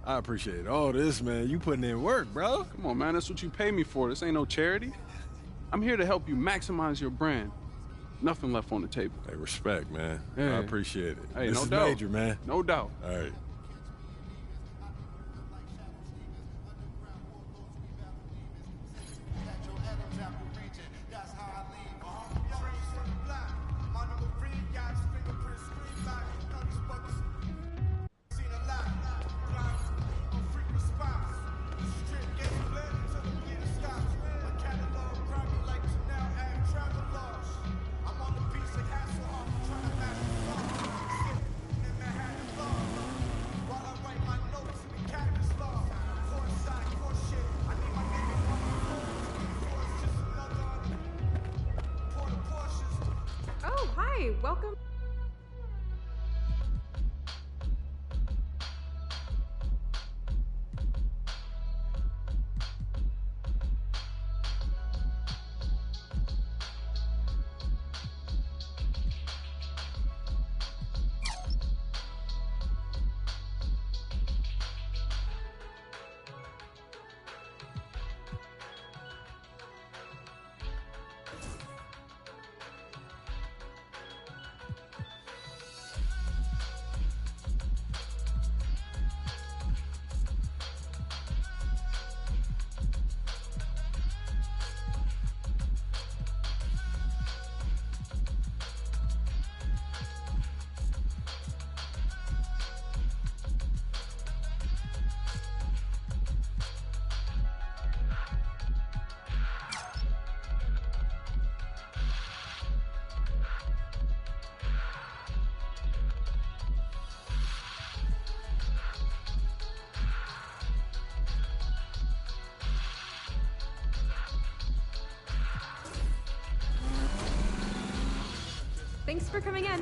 I appreciate all this, man. You putting in work, bro. Come on, man. That's what you pay me for. This ain't no charity. I'm here to help you maximize your brand. Nothing left on the table. Hey, respect, man. Yeah. I appreciate it. Hey, this no is doubt. major, man. No doubt. All right. Oh, hi. Welcome. Thanks for coming in.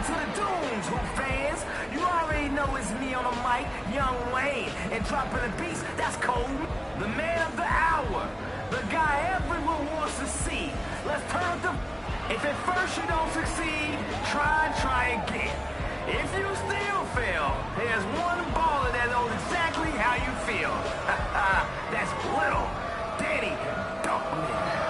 To the Dunes, Hoop fans. You already know it's me on the mic, Young Wayne, and dropping the beats, that's cold. The man of the hour, the guy everyone wants to see. Let's turn up the... If at first you don't succeed, try again. If you still fail, there's one baller that knows exactly how you feel. That's little Danny Duckman.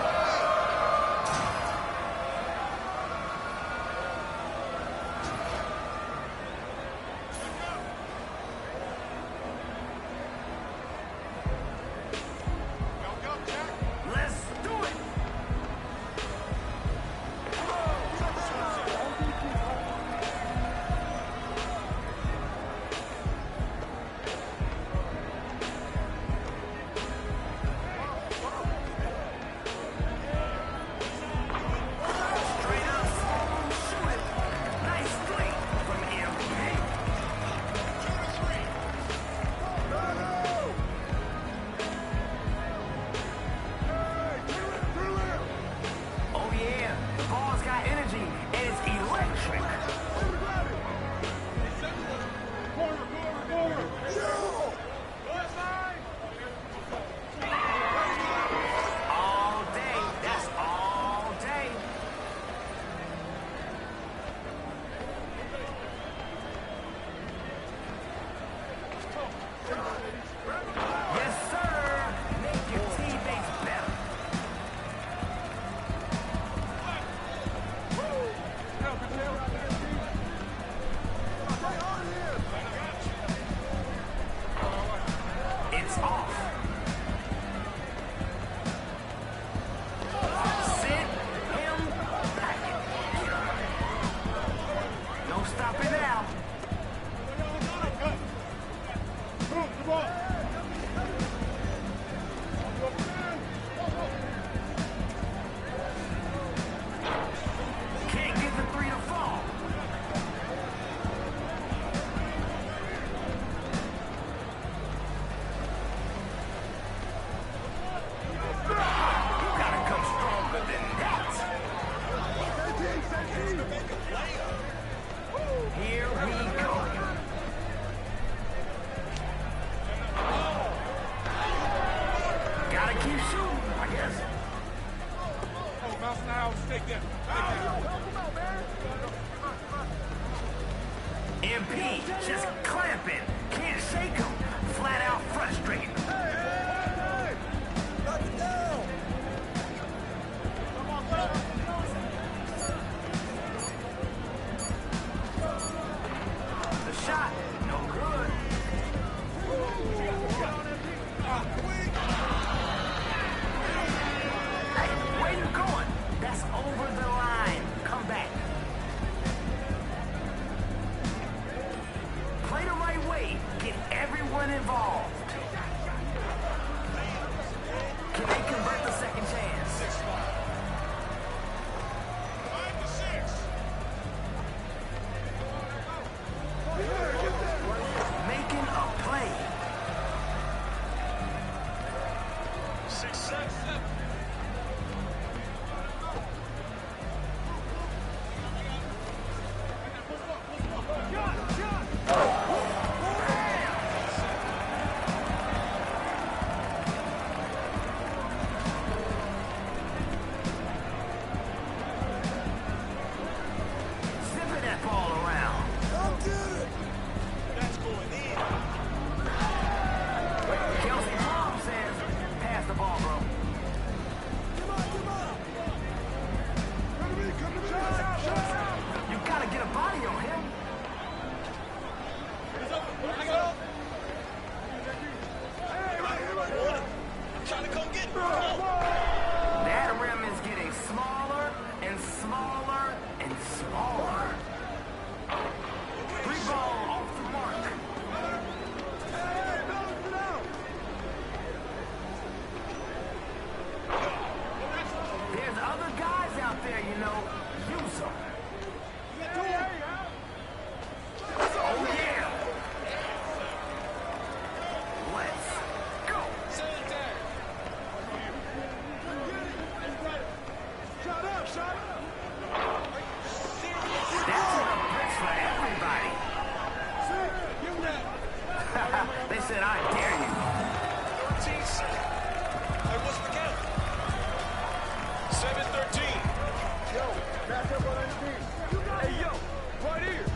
It's off. Sit him back. No stopping now. Can't get the three to fall. You gotta come stronger than that. Here we go. Gotta keep shooting, I guess. Oh, mouse in the house, take that. MP just clamping. Can't shake him. Flat out frustrated. The shot, no good. Hey, where you going? That's over the line. Come back. Play the right way. Get everyone involved. Can they convert the second chance? 5-6. Making a play. 6-7. Zipping that ball around. That's going in. Kelsey Plum says, pass the ball, bro. You gotta get a body on him. Trying to come get it. That rim is getting smaller and smaller and smaller. Free ball off the mark. There's other guys out there, you know. Use them. Oh, yeah. Let's go. That's enough bricks for everybody. They said, I dare you. 13 seconds. Hey, what's the count? 7-13. Yo, back up on that team. Hey, yo, right here.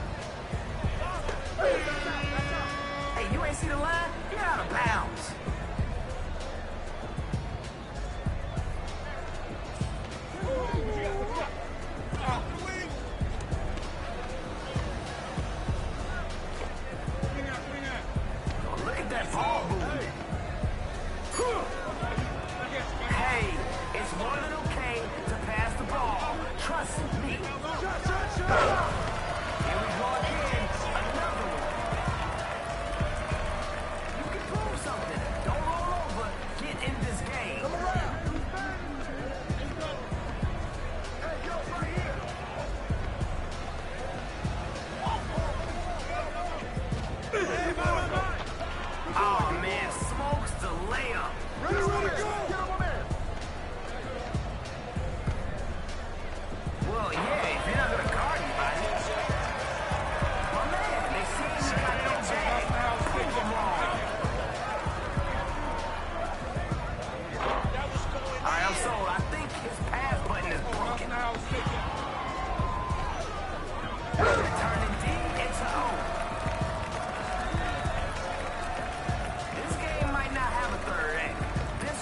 Hey, you ain't see the line? You're out of bounds. Look at that ball movement. Hey, it's more than okay to pass the ball. Trust me. Here we go again. Another one. You can prove something. Don't roll over. Get in this game. Come around. Hey, yo, right here. Oh, man. Smokes the layup. Well, yeah, if you're not going to guard anybody. My man, they see you got no bag. Prove them wrong. All right, I'm sold. I think his pass button is broken. Turning D into O. This game might not have a third act. This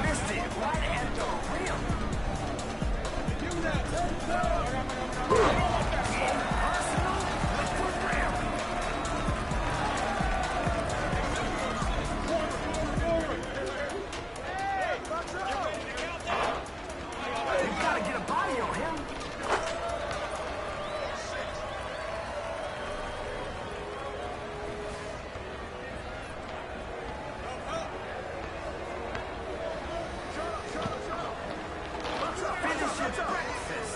Missed it right at the rim. Personal with the rim. You gotta get a body on him. Finish your breakfast.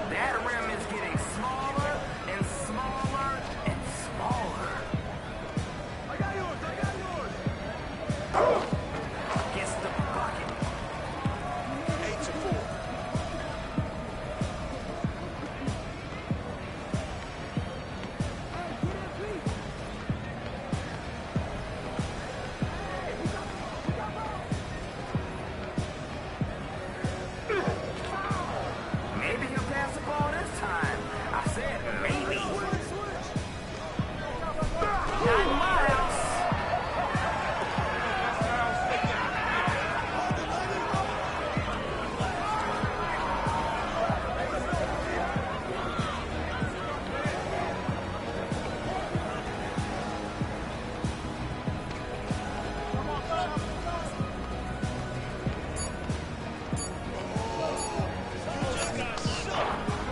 That rim is getting smaller and smaller and smaller. I got yours. Gets the bucket. 8-4. Maybe he'll pass the ball this time. I said maybe. Not in my house.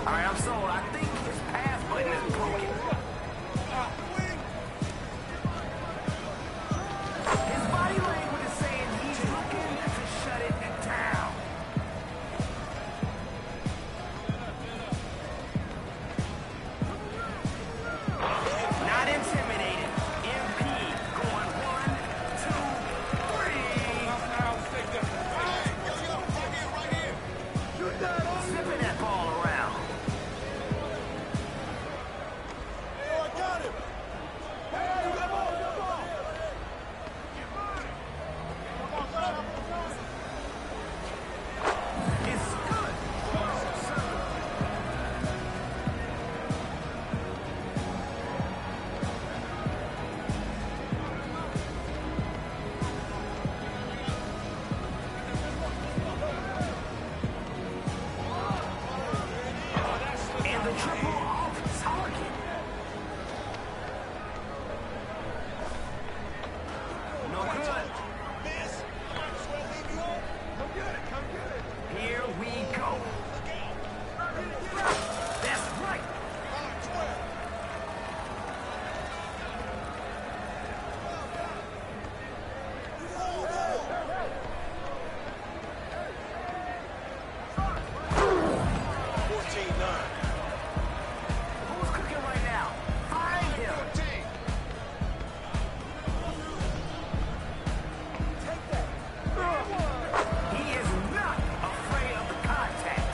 All right, I'm sold. I think his pass button is broken. His body language is saying he's looking to shut it down. Not intimidated. MP going 1, 2, 3. Zipping that ball around. It's good. And the triple off target. No good. Here we go. That's right. Who's cooking right now? Find him. He is not afraid of the contact.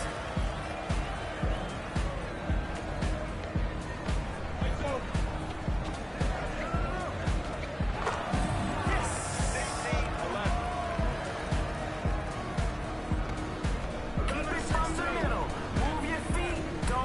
Keep it from the middle. Move your feet. Don't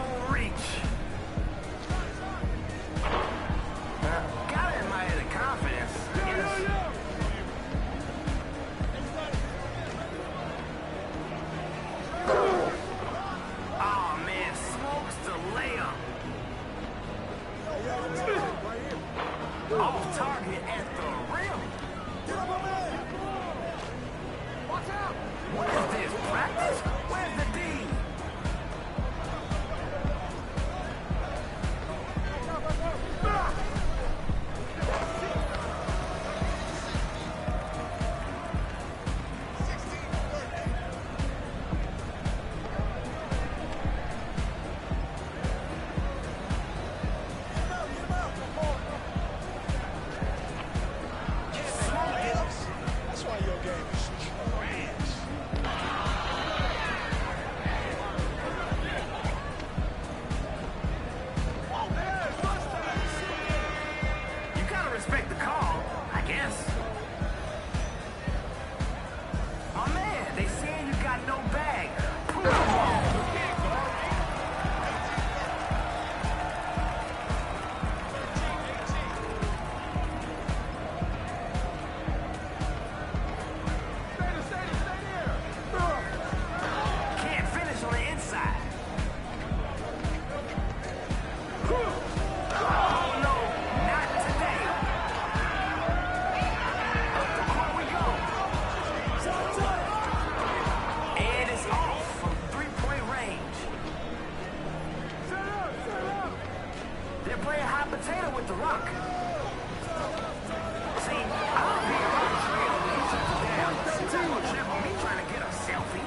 rock. See, I don't care about the trail of these down. Since I don't check on me trying to get a selfie.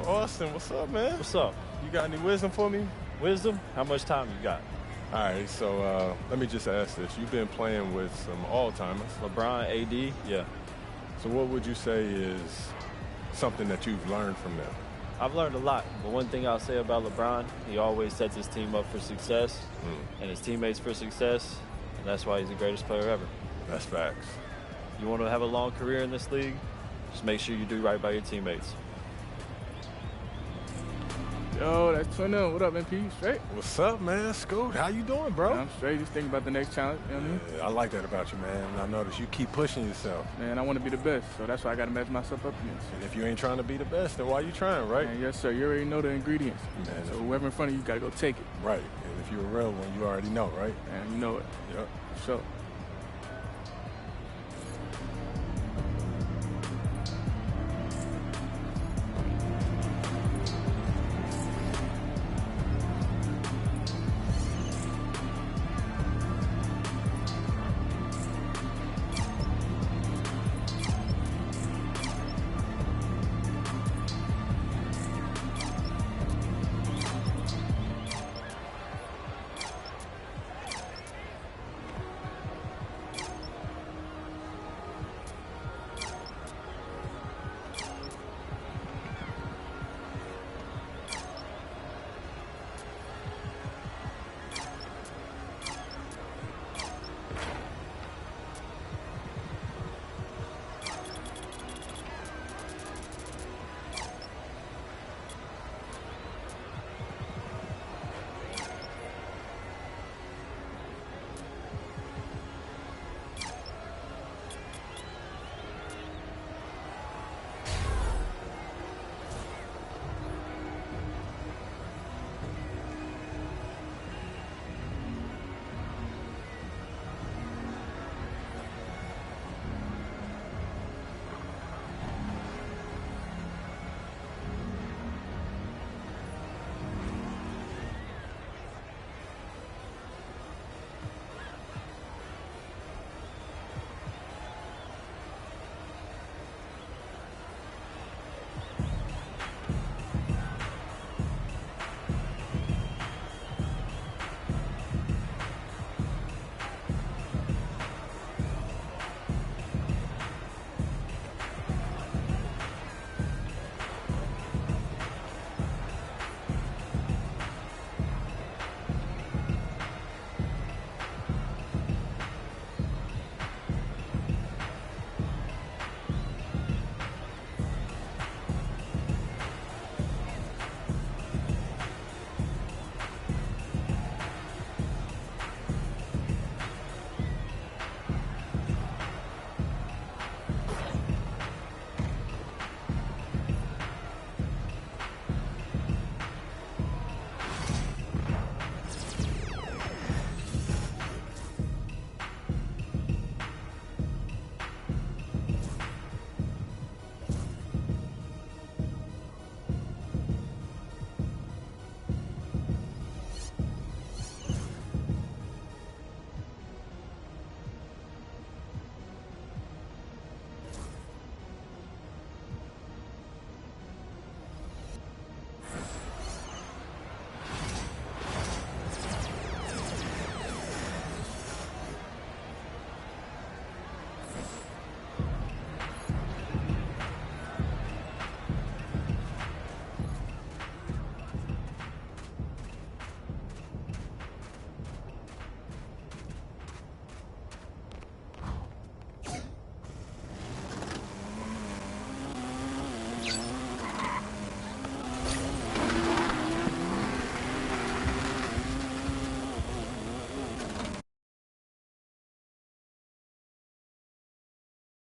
Austin, what's up, man? What's up? You got any wisdom for me? Wisdom? How much time you got? All right, so let me just ask this. You've been playing with some all-timers. LeBron, AD, yeah. So what would you say is something that you've learned from them? I've learned a lot, but one thing I'll say about LeBron, he always sets his team up for success and his teammates for success, and that's why he's the greatest player ever. That's facts. You want to have a long career in this league, just make sure you do right by your teammates. Yo, that's Twin. What up, MP? Straight? What's up, man? Scoot, how you doing, bro? Yeah, I'm straight. Just thinking about the next challenge. You know what I mean? Yeah, I like that about you, man. I notice you keep pushing yourself. Man, I want to be the best, so that's why I got to measure myself up against. And if you ain't trying to be the best, then why you trying, right? Man, yes, sir. You already know the ingredients. Man, so whoever in front of you, got to go take it. Right. And if you're a real one, you already know, right? Man, you know it. Yep. For sure.